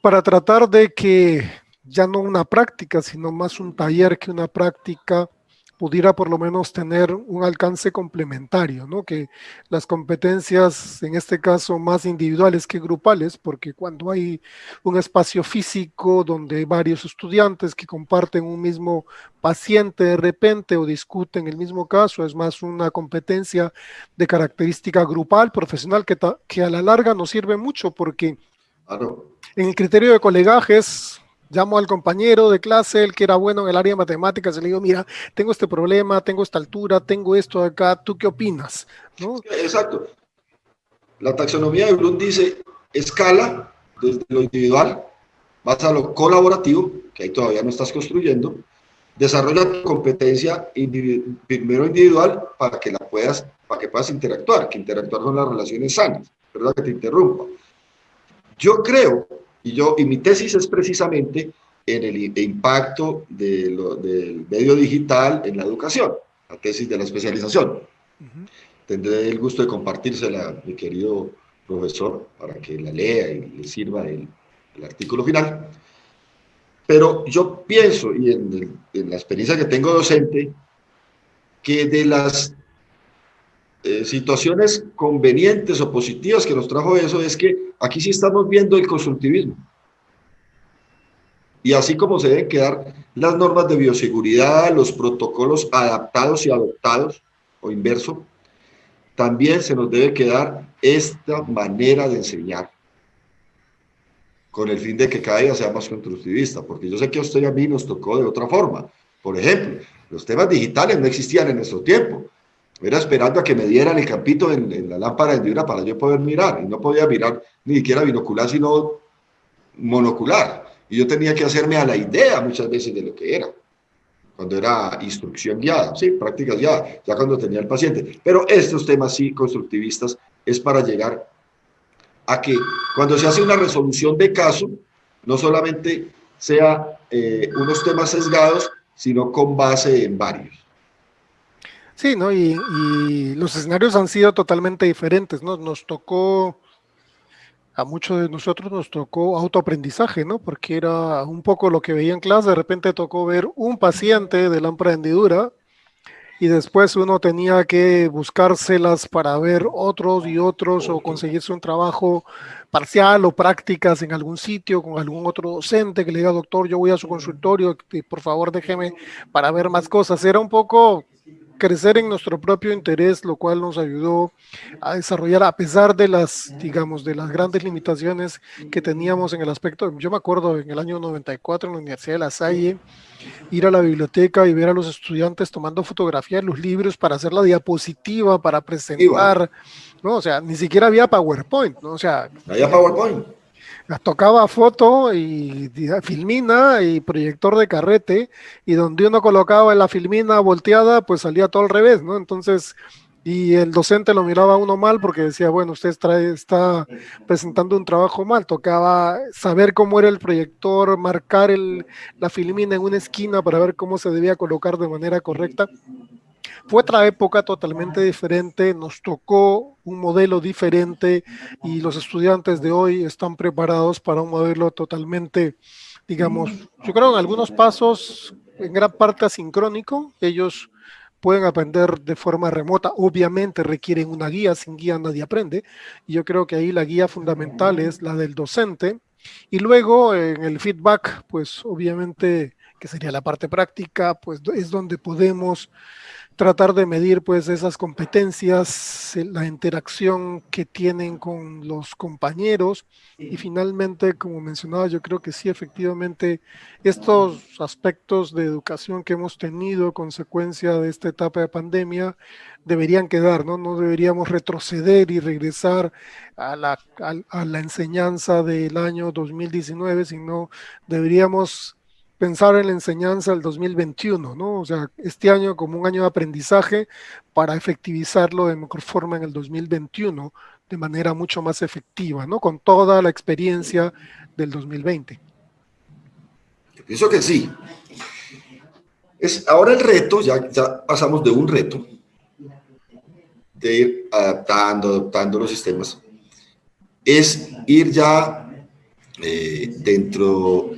para tratar de que ya no una práctica, sino más un taller que una práctica pudiera por lo menos tener un alcance complementario, ¿no? Que las competencias, en este caso, más individuales que grupales, porque cuando hay un espacio físico donde hay varios estudiantes que comparten un mismo paciente de repente o discuten el mismo caso, es más una competencia de característica grupal, profesional, que a la larga nos sirve mucho porque Claro. en el criterio de colegajes, Llamo al compañero de clase, el que era bueno en el área de matemáticas, y le digo, mira, tengo este problema, tengo esta altura, tengo esto de acá, ¿tú qué opinas? ¿No? Exacto. La taxonomía de Bloom dice, escala desde lo individual, vas a lo colaborativo, que ahí todavía no estás construyendo, desarrolla tu competencia primero individual para que puedas interactuar, que interactuar son las relaciones sanas, ¿verdad? Que te interrumpa. Yo creo, y mi tesis es precisamente en el impacto del medio digital en la educación, la tesis de la especialización. Ujú. Tendré el gusto de compartírsela a mi querido profesor para que la lea y le sirva el artículo final. Pero yo pienso, y en la experiencia que tengo docente, que de las situaciones convenientes o positivas que nos trajo eso es que aquí sí estamos viendo el constructivismo. Y así como se deben quedar las normas de bioseguridad, los protocolos adaptados y adoptados, o inverso, también se nos debe quedar esta manera de enseñar, con el fin de que cada día sea más constructivista, porque yo sé que a usted y a mí nos tocó de otra forma. Por ejemplo, los temas digitales no existían en nuestro tiempo. Era esperando a que me dieran el campito en la lámpara hendidura para yo poder mirar, y no podía mirar ni siquiera binocular, sino monocular. Y yo tenía que hacerme a la idea muchas veces de lo que era, cuando era instrucción guiada, sí, prácticas guiadas, ya cuando tenía el paciente. Pero estos temas sí constructivistas es para llegar a que cuando se hace una resolución de caso, no solamente sea unos temas sesgados, sino con base en varios. Sí, ¿no? Y los escenarios han sido totalmente diferentes, ¿no? Nos tocó, a muchos de nosotros nos tocó autoaprendizaje, ¿no? Porque era un poco lo que veía en clase, de repente tocó ver un paciente de lámpara de hendidura y después uno tenía que buscárselas para ver otros y otros o Otro. conseguirse un trabajo parcial o prácticas en algún sitio con algún otro docente que le diga, doctor, yo voy a su consultorio, por favor déjeme para ver más cosas. Era un poco crecer en nuestro propio interés, lo cual nos ayudó a desarrollar, a pesar de las, digamos, de las grandes limitaciones que teníamos en el aspecto. Yo me acuerdo en el año 94 en la Universidad de La Salle, ir a la biblioteca y ver a los estudiantes tomando fotografía de los libros para hacer la diapositiva, para Iba, presentar, ¿no? O sea, ni siquiera había PowerPoint, ¿no? O sea, había PowerPoint. tocaba foto y filmina y proyector de carrete, y donde uno colocaba la filmina volteada, pues salía todo al revés, ¿no? Entonces, y el docente lo miraba a uno mal porque decía, bueno, usted está presentando un trabajo mal. Tocaba saber cómo era el proyector, marcar la filmina en una esquina para ver cómo se debía colocar de manera correcta. Fue otra época totalmente diferente, nos tocó un modelo diferente y los estudiantes de hoy están preparados para un modelo totalmente, digamos, yo creo en algunos pasos, en gran parte asincrónico. Ellos pueden aprender de forma remota, obviamente requieren una guía, sin guía nadie aprende, y yo creo que ahí la guía fundamental es la del docente, y luego en el feedback, pues obviamente que sería la parte práctica, pues es donde podemos tratar de medir pues esas competencias, la interacción que tienen con los compañeros, y finalmente, como mencionaba, yo creo que sí, efectivamente, estos aspectos de educación que hemos tenido consecuencia de esta etapa de pandemia deberían quedar, ¿no? No deberíamos retroceder y regresar a la enseñanza del año 2019, sino deberíamos pensar en la enseñanza del 2021, ¿no? O sea, este año como un año de aprendizaje para efectivizarlo de mejor forma en el 2021, de manera mucho más efectiva, ¿no? Con toda la experiencia del 2020. Yo pienso que sí. Ahora el reto, ya pasamos de un reto, de ir adaptando los sistemas, es ir ya dentro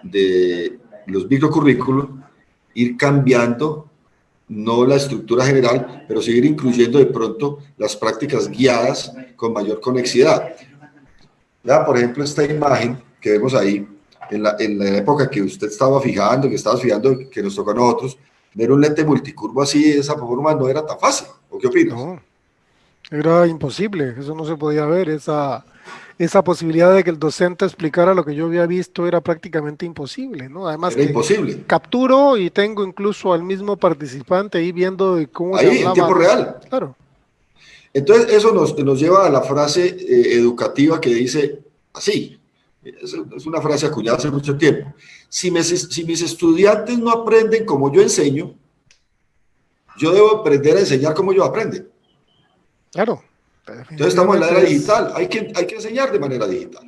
de los microcurrículos, ir cambiando, no la estructura general, pero seguir incluyendo de pronto las prácticas guiadas con mayor conexidad. Ya, por ejemplo, esta imagen que vemos ahí, en la época que usted estaba fijando, que estabas fijando, que nos tocó a nosotros, ver un lente multicurvo así, de esa forma, no era tan fácil. ¿O qué opinas? No, era imposible, eso no se podía ver, esa posibilidad de que el docente explicara lo que yo había visto era prácticamente imposible, ¿no? Además Era que imposible. capturo y tengo incluso al mismo participante ahí viendo de cómo se Ahí, en hablaba, tiempo ¿no? real. Claro, Entonces, eso nos lleva a la frase educativa que dice así. Es una frase acuñada hace mucho tiempo. Si mis estudiantes no aprenden como yo enseño, yo debo aprender a enseñar como ellos aprenden. claro, Entonces estamos en la era definitivamente es, digital, hay que enseñar de manera digital.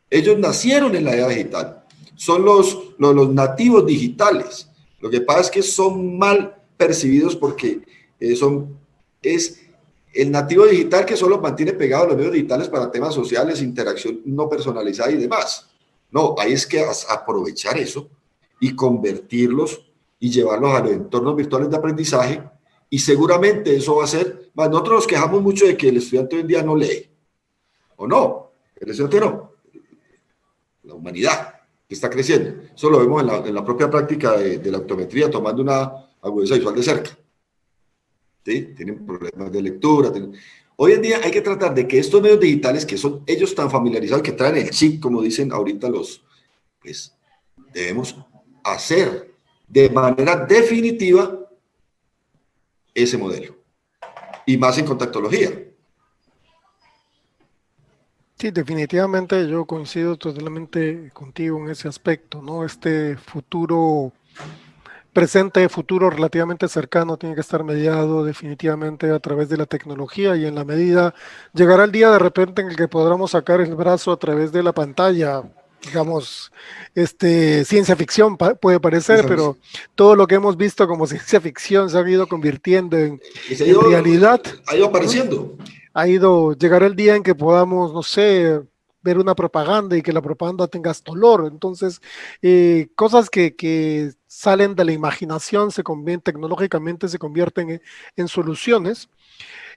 Ellos nacieron en la era digital, son los nativos digitales. Lo que pasa es que son mal percibidos porque es el nativo digital que solo mantiene pegados los medios digitales para temas sociales, interacción no personalizada y demás. No, hay es que aprovechar eso y convertirlos y llevarlos a los entornos virtuales de aprendizaje y seguramente eso va a ser, más nosotros nos quejamos mucho de que el estudiante hoy en día no lee, o no, el estudiante no, la humanidad que está creciendo. Eso lo vemos en la propia práctica de la optometría, tomando una agudeza visual de cerca. ¿Sí? Tienen problemas de lectura. Hoy en día hay que tratar de que estos medios digitales, que son ellos tan familiarizados, que traen el chip, como dicen ahorita pues debemos hacer de manera definitiva ese modelo. Y más en contactología. sí, definitivamente yo coincido totalmente contigo en ese aspecto, ¿no? Este futuro presente, futuro relativamente cercano tiene que estar mediado definitivamente a través de la tecnología y en la medida llegará el día de repente en el que podamos sacar el brazo a través de la pantalla. Digamos, ciencia ficción puede parecer, pero todo lo que hemos visto como ciencia ficción se ha ido convirtiendo Y se en realidad, ha ido ¿no? apareciendo. Llegará el día en que podamos, no sé, ver una propaganda y que la propaganda tenga hasta olor. Entonces, cosas que salen de la imaginación se convierten, tecnológicamente se convierten en soluciones.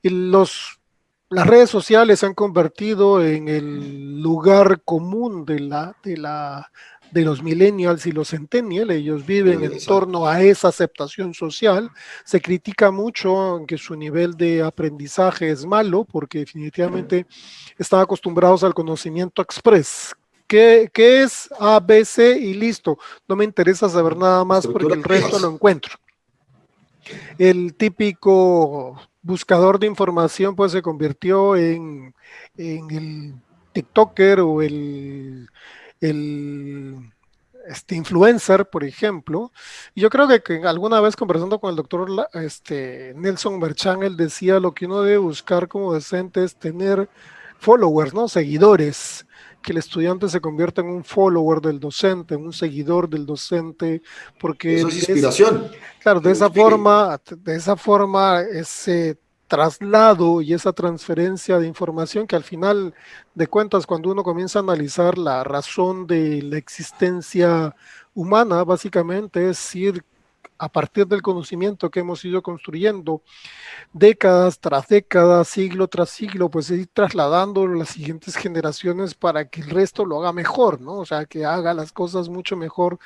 Y las redes sociales se han convertido en el lugar común de los millennials y los centennials. Ellos viven en Exacto. torno a esa aceptación social. Se critica mucho que su nivel de aprendizaje es malo porque definitivamente están acostumbrados al conocimiento express. ¿Qué es A, B, C y listo? No me interesa saber nada más porque Estructuras el resto lo fijas. encuentro. El típico buscador de información pues se convirtió en el TikToker o el influencer, por ejemplo. Y yo creo que alguna vez conversando con el doctor Nelson Merchan, él decía lo que uno debe buscar como docente es tener followers, ¿no? Seguidores, que el estudiante se convierta en un follower del docente, en un seguidor del docente, porque Eso es inspiración. claro, Que lo inspire. de esa forma, ese traslado y esa transferencia de información que al final de cuentas, cuando uno comienza a analizar la razón de la existencia humana, básicamente es ir a partir del conocimiento que hemos ido construyendo décadas tras décadas, siglo tras siglo, pues ir trasladando a las siguientes generaciones para que el resto lo haga mejor, ¿no? O sea, que haga las cosas mucho mejor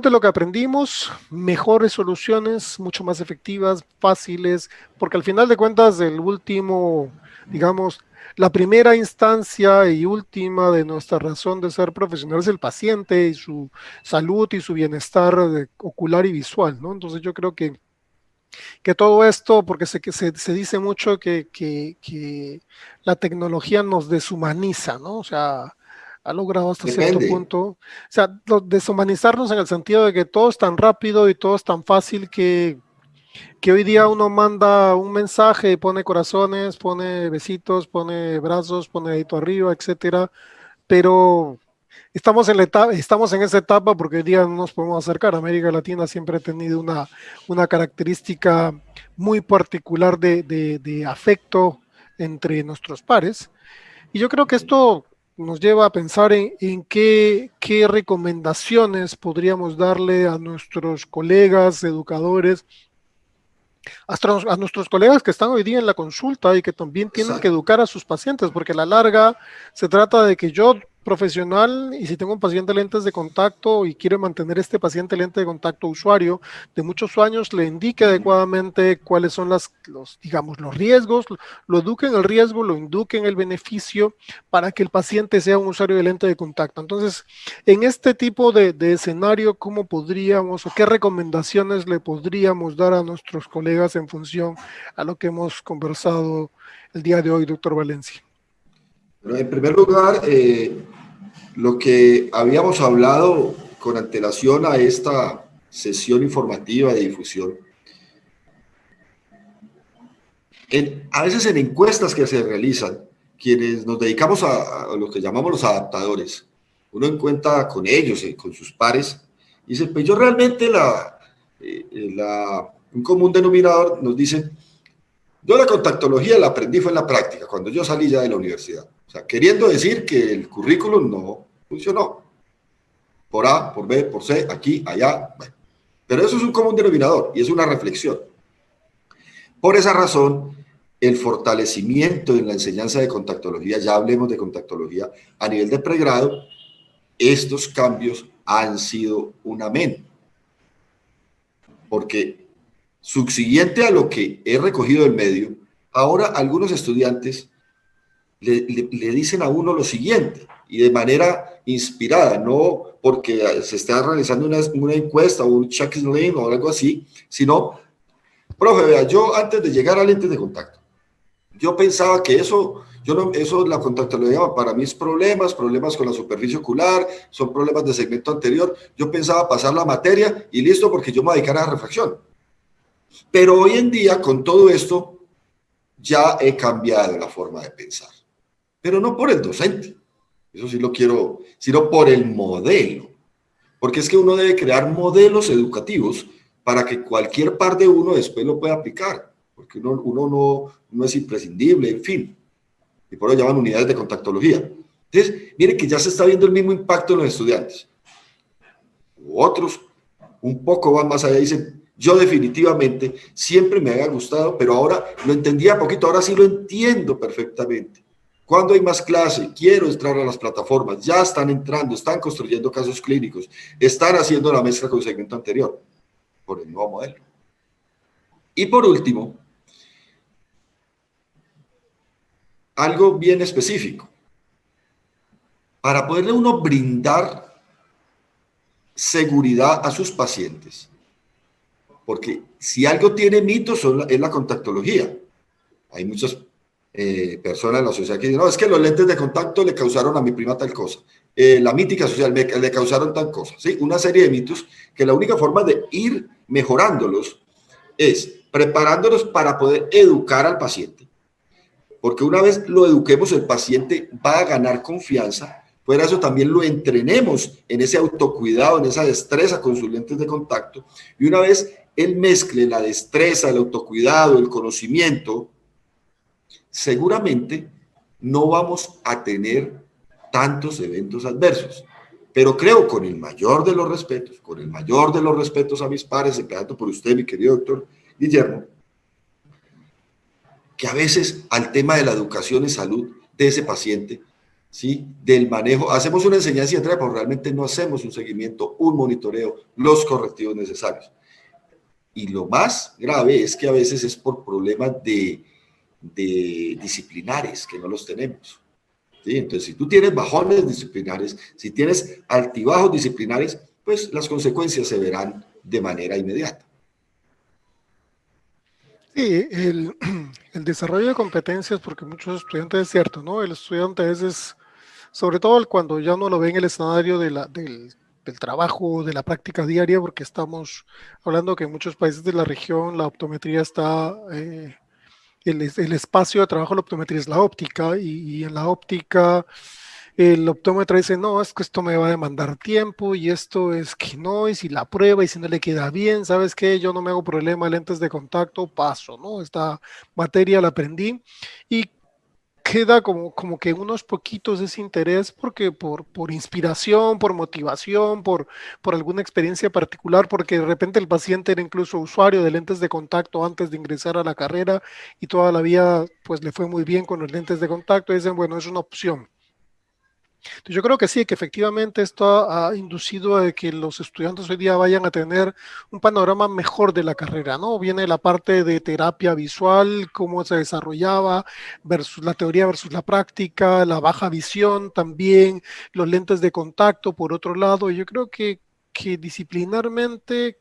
de lo que aprendimos, mejores soluciones, mucho más efectivas, fáciles, porque al final de cuentas el último, digamos, la primera instancia y última de nuestra razón de ser profesional es el paciente y su salud y su bienestar ocular y visual, ¿no? Entonces yo creo que todo esto, porque se dice mucho que la tecnología nos deshumaniza, ¿no? O sea, ha logrado hasta cierto Depende. punto, o sea, deshumanizarnos en el sentido de que todo es tan rápido y todo es tan fácil que hoy día uno manda un mensaje y pone corazones, pone besitos, pone brazos, pone dedito arriba, etcétera, pero estamos en esa etapa porque hoy día no nos podemos acercar. América Latina siempre ha tenido una característica muy particular de afecto entre nuestros pares. Y yo creo que esto nos lleva a pensar en qué recomendaciones podríamos darle a nuestros colegas, educadores, a nuestros colegas que están hoy día en la consulta y que también tienen que Exacto. educar a sus pacientes, porque a la larga se trata de que yo profesional y si tengo un paciente lentes de contacto y quiero mantener este paciente lente de contacto usuario de muchos años, le indique adecuadamente cuáles son digamos, los riesgos, lo eduque en el riesgo, lo induque en el beneficio para que el paciente sea un usuario de lente de contacto. Entonces, en este tipo de escenario, ¿cómo podríamos o qué recomendaciones le podríamos dar a nuestros colegas en función a lo que hemos conversado el día de hoy, doctor Valencia? Bueno, en primer lugar, lo que habíamos hablado con antelación a esta sesión informativa de difusión, a veces en encuestas que se realizan, quienes nos dedicamos a lo que llamamos los adaptadores, uno encuentra con ellos, con sus pares, y dice, pues yo realmente un común denominador nos dice, yo la contactología la aprendí fue en la práctica, cuando yo salí ya de la universidad. O sea, queriendo decir que el currículum no funcionó. Por A, por B, por C, aquí, allá. Bueno. Pero eso es un común denominador y es una reflexión. Por esa razón, el fortalecimiento en la enseñanza de contactología, ya hablemos de contactología, a nivel de pregrado, estos cambios han sido un amén. Porque subsiguiente a lo que he recogido del medio, ahora algunos estudiantes le dicen a uno lo siguiente, y de manera inspirada, no porque se está realizando una encuesta o un checklist o algo así, sino, profe, vea, yo antes de llegar a lentes de contacto, yo pensaba que eso, yo no, eso la contactología para mí es problemas con la superficie ocular, son problemas de segmento anterior, yo pensaba pasar la materia y listo porque yo me dedicara a refracción. Pero hoy en día, con todo esto, ya he cambiado la forma de pensar. Pero no por el docente, eso sí lo quiero, sino por el modelo. Porque es que uno debe crear modelos educativos para que cualquier par de uno después lo pueda aplicar. Porque uno no es imprescindible, en fin. Y por eso llaman unidades de contactología. Entonces, miren que ya se está viendo el mismo impacto en los estudiantes. Otros un poco van más allá y dicen, yo definitivamente siempre me había gustado, pero ahora lo entendía poquito, ahora sí lo entiendo perfectamente. Cuando hay más clase, quiero entrar a las plataformas, ya están entrando, están construyendo casos clínicos, están haciendo la mezcla con el segmento anterior, por el nuevo modelo. Y por último, algo bien específico. Para poderle uno brindar seguridad a sus pacientes, porque si algo tiene mitos es la contactología. Hay muchas personas en la sociedad que dicen, no, es que los lentes de contacto le causaron a mi prima tal cosa. La mítica social le causaron tal cosa. ¿Sí? Una serie de mitos que la única forma de ir mejorándolos es preparándolos para poder educar al paciente. Porque una vez lo eduquemos, el paciente va a ganar confianza. Fuera eso también lo entrenemos en ese autocuidado, en esa destreza con sus lentes de contacto. Y una vez él mezcle la destreza, el autocuidado, el conocimiento, seguramente no vamos a tener tantos eventos adversos. Pero creo con el mayor de los respetos a mis pares, empezando por usted, mi querido doctor Guillermo, que a veces al tema de la educación y salud de ese paciente, ¿sí? Del manejo, hacemos una enseñanza y entrega, pero realmente no hacemos un seguimiento, un monitoreo, los correctivos necesarios. Y lo más grave es que a veces es por problemas de disciplinares que no los tenemos. ¿Sí? Entonces, si tú tienes bajones disciplinares, si tienes altibajos disciplinares, pues las consecuencias se verán de manera inmediata. Sí, el desarrollo de competencias, porque muchos estudiantes es cierto, ¿no? El estudiante a veces, sobre todo cuando ya no lo ve en el escenario del trabajo, de la práctica diaria, porque estamos hablando que en muchos países de la región la optometría está, el espacio de trabajo de la optometría es la óptica y en la óptica el optómetra dice, no, es que esto me va a demandar tiempo y esto es que no, y si la prueba y si no le queda bien, ¿sabes qué? Yo no me hago problema, lentes de contacto, paso, ¿no? Esta materia la aprendí y queda como que unos poquitos ese interés porque por inspiración, por motivación, por alguna experiencia particular, porque de repente el paciente era incluso usuario de lentes de contacto antes de ingresar a la carrera y toda la vida pues le fue muy bien con los lentes de contacto y dicen, bueno, es una opción. Yo creo que sí, que efectivamente esto ha inducido a que los estudiantes hoy día vayan a tener un panorama mejor de la carrera, ¿no? Viene la parte de terapia visual, cómo se desarrollaba, versus la teoría versus la práctica, la baja visión también, los lentes de contacto por otro lado. Y yo creo que disciplinarmente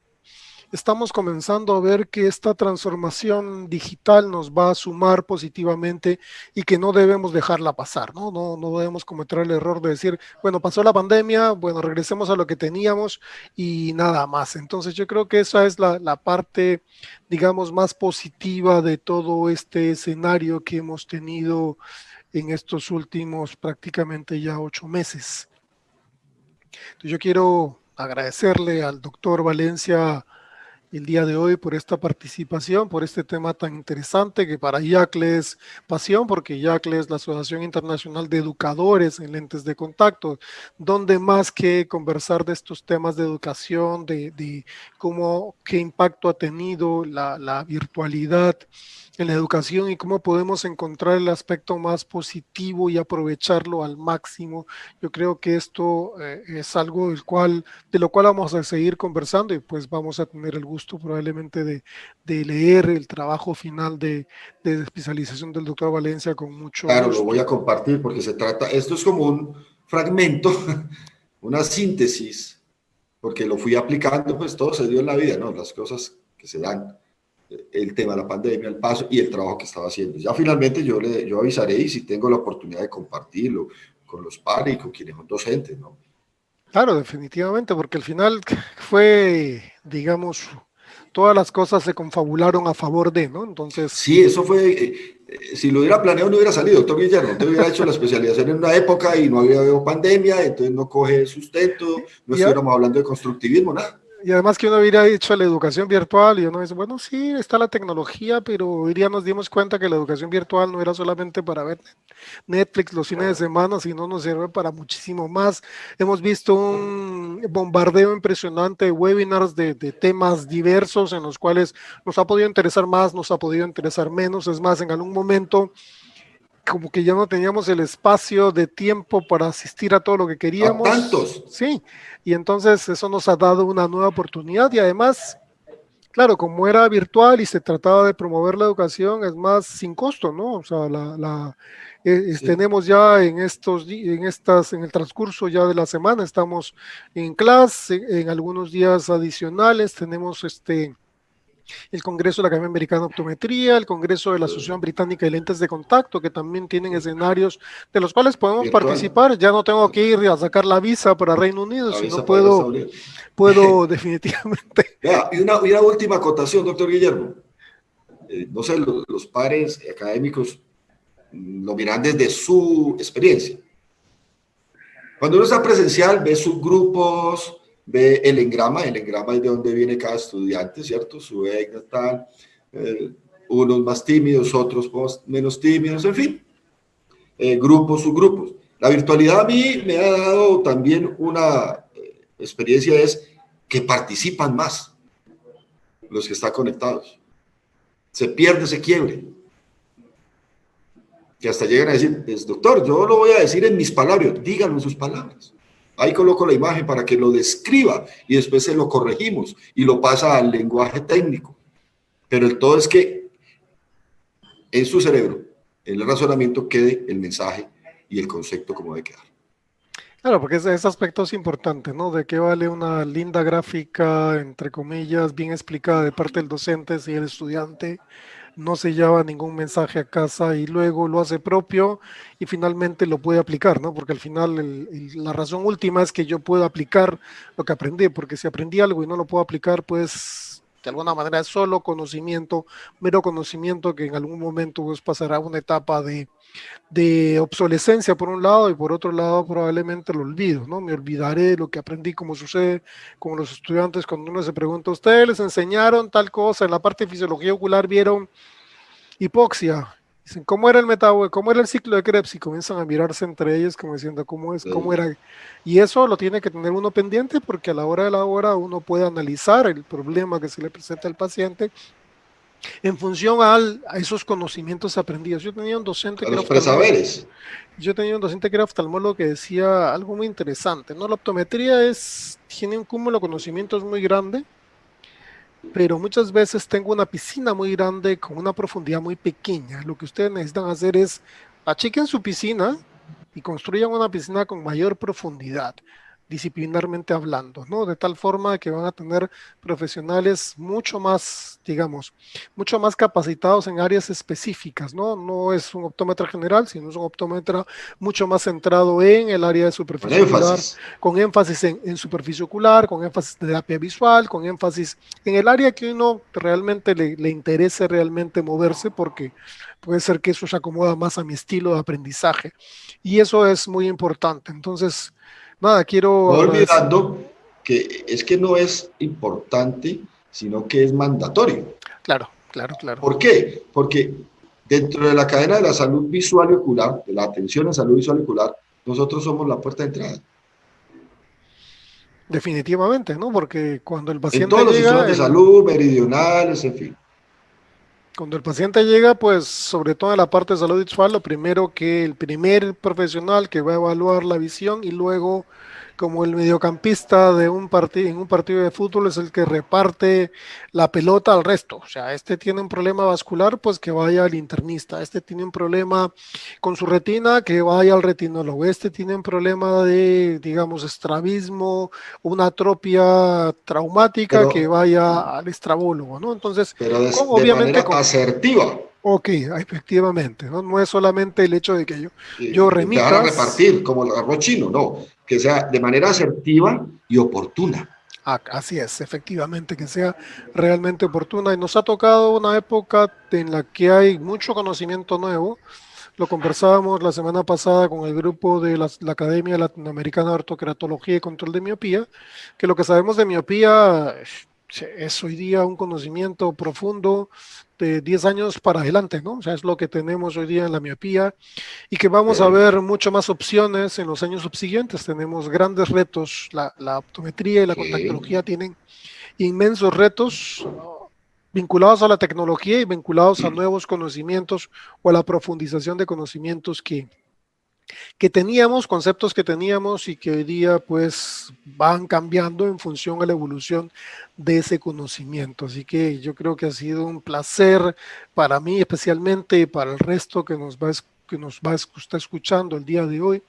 estamos comenzando a ver que esta transformación digital nos va a sumar positivamente y que no debemos dejarla pasar, ¿no? No debemos cometer el error de decir, bueno, pasó la pandemia, bueno, regresemos a lo que teníamos y nada más. Entonces yo creo que esa es la parte, digamos, más positiva de todo este escenario que hemos tenido en estos últimos prácticamente ya 8 meses. Entonces yo quiero agradecerle al doctor Valencia el día de hoy por esta participación, por este tema tan interesante que para IACLE es pasión, porque IACLE es la Asociación Internacional de Educadores en Lentes de Contacto, donde más que conversar de estos temas de educación, de cómo, qué impacto ha tenido la virtualidad en la educación y cómo podemos encontrar el aspecto más positivo y aprovecharlo al máximo. Yo creo que esto es algo de lo cual vamos a seguir conversando y pues vamos a tener el gusto probablemente de leer el trabajo final de especialización del doctor Valencia con mucho Claro, lo voy gusto. a compartir porque se trata, esto es como un fragmento, una síntesis, porque lo fui aplicando, pues todo se dio en la vida, ¿no? Las cosas que se dan, el tema de la pandemia, el paso y el trabajo que estaba haciendo. Ya finalmente yo avisaré y si tengo la oportunidad de compartirlo con los pares y con quienes son docentes, ¿no? Claro, definitivamente, porque al final fue, digamos, todas las cosas se confabularon a favor de, ¿no? Entonces, Sí, eso fue, si lo hubiera planeado no hubiera salido, doctor Guillermo, te hubiera hecho la especialización en una época y no había habido pandemia, entonces no coge sustento, no y, estuviéramos hablando de constructivismo, nada. Y además que uno hubiera dicho la educación virtual y uno dice, bueno, sí, está la tecnología, pero hoy día nos dimos cuenta que la educación virtual no era solamente para ver Netflix los fines de semana, sino nos sirve para muchísimo más. Hemos visto un bombardeo impresionante de webinars de temas diversos en los cuales nos ha podido interesar más, nos ha podido interesar menos. Es más, en algún momento como que ya no teníamos el espacio de tiempo para asistir a todo lo que A queríamos, tantos, sí, y entonces eso nos ha dado una nueva oportunidad y además, claro, como era virtual y se trataba de promover la educación, es más sin costo, ¿no? O sea, sí, tenemos ya en en el transcurso ya de la semana, estamos en clase, en algunos días adicionales, tenemos el Congreso de la Academia Americana de Optometría, el Congreso de la Asociación Británica de Lentes de Contacto, que también tienen escenarios de los cuales podemos virtual, participar. Ya no tengo que ir a sacar la visa para Reino Unido, sino avisa para ir a Estados Unidos. puedo definitivamente. Vea, y una última acotación, doctor Guillermo. No sé, los pares académicos lo miran desde su experiencia. Cuando uno está presencial, ve subgrupos, ve el engrama es de dónde viene cada estudiante, ¿cierto? Su EGNA tal, eh, unos más tímidos, otros menos tímidos, en fin, grupos, subgrupos. La virtualidad a mí me ha dado también una experiencia, es que participan más los que están conectados. Se pierde ese quiebre. Que hasta llegan a decir, pues, doctor, yo lo voy a decir en mis palabras, díganlo en sus palabras. Ahí coloco la imagen para que lo describa y después se lo corregimos y lo pasa al lenguaje técnico. Pero el todo es que en su cerebro, en el razonamiento, quede el mensaje y el concepto como debe quedar. Claro, porque ese aspecto es importante, ¿no? De qué vale una linda gráfica, entre comillas, bien explicada de parte del docente si el estudiante no se lleva ningún mensaje a casa y luego lo hace propio y finalmente lo puede aplicar, ¿no? Porque al final la razón última es que yo puedo aplicar lo que aprendí, porque si aprendí algo y no lo puedo aplicar, pues de alguna manera es solo conocimiento, mero conocimiento que en algún momento pues pasará a una etapa de obsolescencia por un lado y por otro lado probablemente lo olvido, ¿no? Me olvidaré de lo que aprendí, como sucede con los estudiantes cuando uno se pregunta, ¿ustedes les enseñaron tal cosa? En la parte de fisiología ocular vieron hipoxia. Dicen, ¿cómo era el metabolo? ¿Cómo era el ciclo de Krebs? Y comienzan a mirarse entre ellos como diciendo, ¿cómo es? ¿Cómo Entonces, era? Y eso lo tiene que tener uno pendiente porque a la hora de la hora uno puede analizar el problema que se le presenta al paciente en función a esos conocimientos aprendidos. Yo tenía un docente a que era los oftalmólogo. presaberes. Yo tenía un docente que era oftalmólogo que decía algo muy interesante, ¿no? La optometría tiene un cúmulo de conocimientos muy grande, pero muchas veces tengo una piscina muy grande con una profundidad muy pequeña. Lo que ustedes necesitan hacer es achiquen su piscina y construyan una piscina con mayor profundidad, disciplinarmente hablando, ¿no? De tal forma que van a tener profesionales mucho más, digamos, mucho más capacitados en áreas específicas, ¿no? No es un optómetra general, sino es un optómetra mucho más centrado en el área de Con superficie ocular, énfasis. con énfasis en superficie ocular, con énfasis en terapia visual, con énfasis en el área que uno realmente le interese realmente moverse, porque puede ser que eso se acomoda más a mi estilo de aprendizaje. Y eso es muy importante. Entonces, nada, No quiero agradecer. olvidando que es que no es importante, sino que es mandatorio. Claro, claro, claro. ¿Por qué? Porque dentro de la cadena de la salud visual y ocular, de la atención en salud visual y ocular, nosotros somos la puerta de entrada. Definitivamente, ¿no? Porque En todos los sistemas de salud, meridionales, en fin. cuando el paciente llega, pues sobre todo en la parte de salud visual, lo primero que el primer profesional que va a evaluar la visión y luego como el mediocampista de un partido en un partido de fútbol es el que reparte la pelota al resto. O sea, este tiene un problema vascular, pues que vaya al internista. Este tiene un problema con su retina, que vaya al retinólogo. Este tiene un problema de, digamos, estrabismo, una atropia traumática, Pero, que vaya al estrabólogo, ¿no? Entonces, pero de obviamente manera con, asertiva. ok, efectivamente, ¿no? No es solamente el hecho de que yo Empezar a remitas, repartir como el arroz chino, no. Que sea de manera asertiva y oportuna. así es, efectivamente, que sea realmente oportuna. Y nos ha tocado una época en la que hay mucho conocimiento nuevo. Lo conversábamos la semana pasada con el grupo de la Academia Latinoamericana de Ortoqueratología y Control de Miopía, que lo que sabemos de miopía es hoy día un conocimiento profundo de 10 años para adelante, ¿no? O sea, es lo que tenemos hoy día en la miopía y que vamos a Okay. ver mucho más opciones en los años subsiguientes. Tenemos grandes retos, la optometría y la Sí. contactología tienen inmensos retos, ¿no? Vinculados a la tecnología y vinculados a nuevos conocimientos o a la profundización de conocimientos que teníamos, conceptos que teníamos y que hoy día pues van cambiando en función a la evolución de ese conocimiento. Así que yo creo que ha sido un placer para mí especialmente y para el resto está escuchando el día de hoy,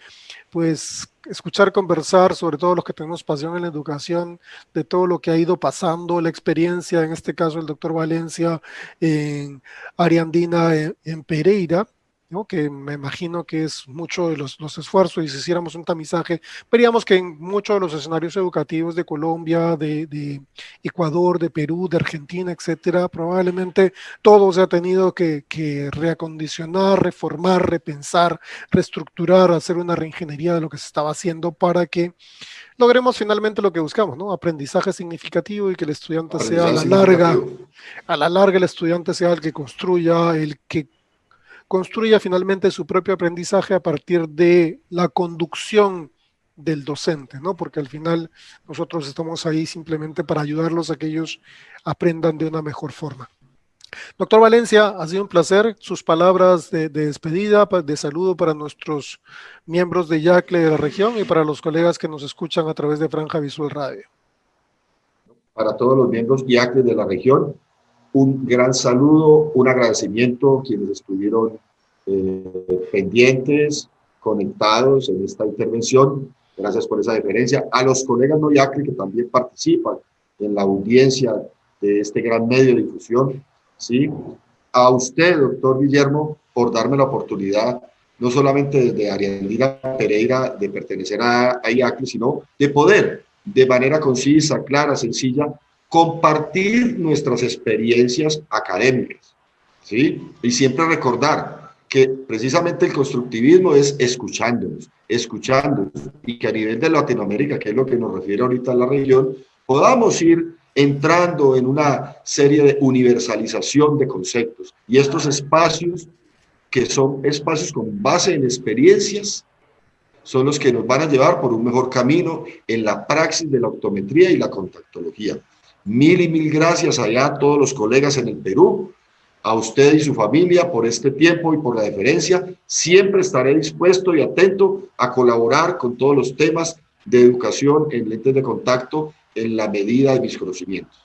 pues escuchar conversar, sobre todo los que tenemos pasión en la educación, de todo lo que ha ido pasando, la experiencia, en este caso el doctor Valencia en Ariandina, en Pereira, ¿no? Que me imagino que es mucho de los esfuerzos y si hiciéramos un tamizaje, veríamos que en muchos de los escenarios educativos de Colombia, de Ecuador, de Perú, de Argentina, etcétera, probablemente todo se ha tenido que reacondicionar, reformar, repensar, reestructurar, hacer una reingeniería de lo que se estaba haciendo para que logremos finalmente lo que buscamos, ¿no? Aprendizaje significativo y que el estudiante sea Aprendizaje significativo. a la larga el estudiante sea el que construya finalmente su propio aprendizaje a partir de la conducción del docente, ¿no? Porque al final nosotros estamos ahí simplemente para ayudarlos a que ellos aprendan de una mejor forma. Doctor Valencia, ha sido un placer. Sus palabras de despedida, de saludo para nuestros miembros de YACLE de la región y para los colegas que nos escuchan a través de Franja Visual Radio. Para todos los miembros IACLES de la región, un gran saludo, un agradecimiento a quienes estuvieron pendientes, conectados en esta intervención. Gracias por esa deferencia. A los colegas no IACLE que también participan en la audiencia de este gran medio de difusión. ¿Sí? A usted, doctor Guillermo, por darme la oportunidad, no solamente desde Ariandina Pereira, de pertenecer a IACLE, sino de poder, de manera concisa, clara, sencilla, compartir nuestras experiencias académicas, ¿sí? Y siempre recordar que precisamente el constructivismo es escuchándonos, y que a nivel de Latinoamérica, que es lo que nos refiere ahorita a la región, podamos ir entrando en una serie de universalización de conceptos. Y estos espacios, que son espacios con base en experiencias, son los que nos van a llevar por un mejor camino en la praxis de la optometría y la contactología. Mil y mil gracias allá a todos los colegas en el Perú, a usted y su familia por este tiempo y por la deferencia. Siempre estaré dispuesto y atento a colaborar con todos los temas de educación en lentes de contacto en la medida de mis conocimientos.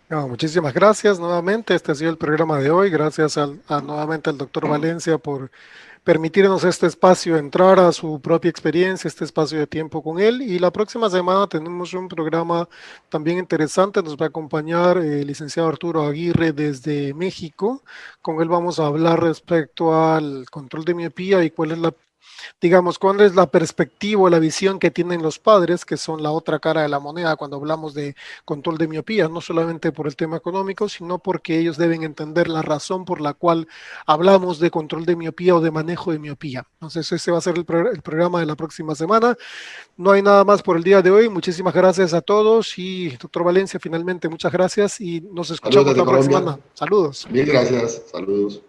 No, muchísimas gracias nuevamente. Este ha sido el programa de hoy. Gracias nuevamente al doctor Valencia por permitirnos este espacio, entrar a su propia experiencia, este espacio de tiempo con él. Y la próxima semana tenemos un programa también interesante. Nos va a acompañar el licenciado Arturo Aguirre desde México. Con él vamos a hablar respecto al control de miopía y cuál es la, digamos, cuál es la perspectiva o la visión que tienen los padres, que son la otra cara de la moneda cuando hablamos de control de miopía, no solamente por el tema económico, sino porque ellos deben entender la razón por la cual hablamos de control de miopía o de manejo de miopía. Entonces, ese va a ser el programa de la próxima semana. No hay nada más por el día de hoy. Muchísimas gracias a todos y doctor Valencia, finalmente, muchas gracias y nos Saludos escuchamos desde la próxima Colombia. semana. Saludos. Mil gracias. Saludos.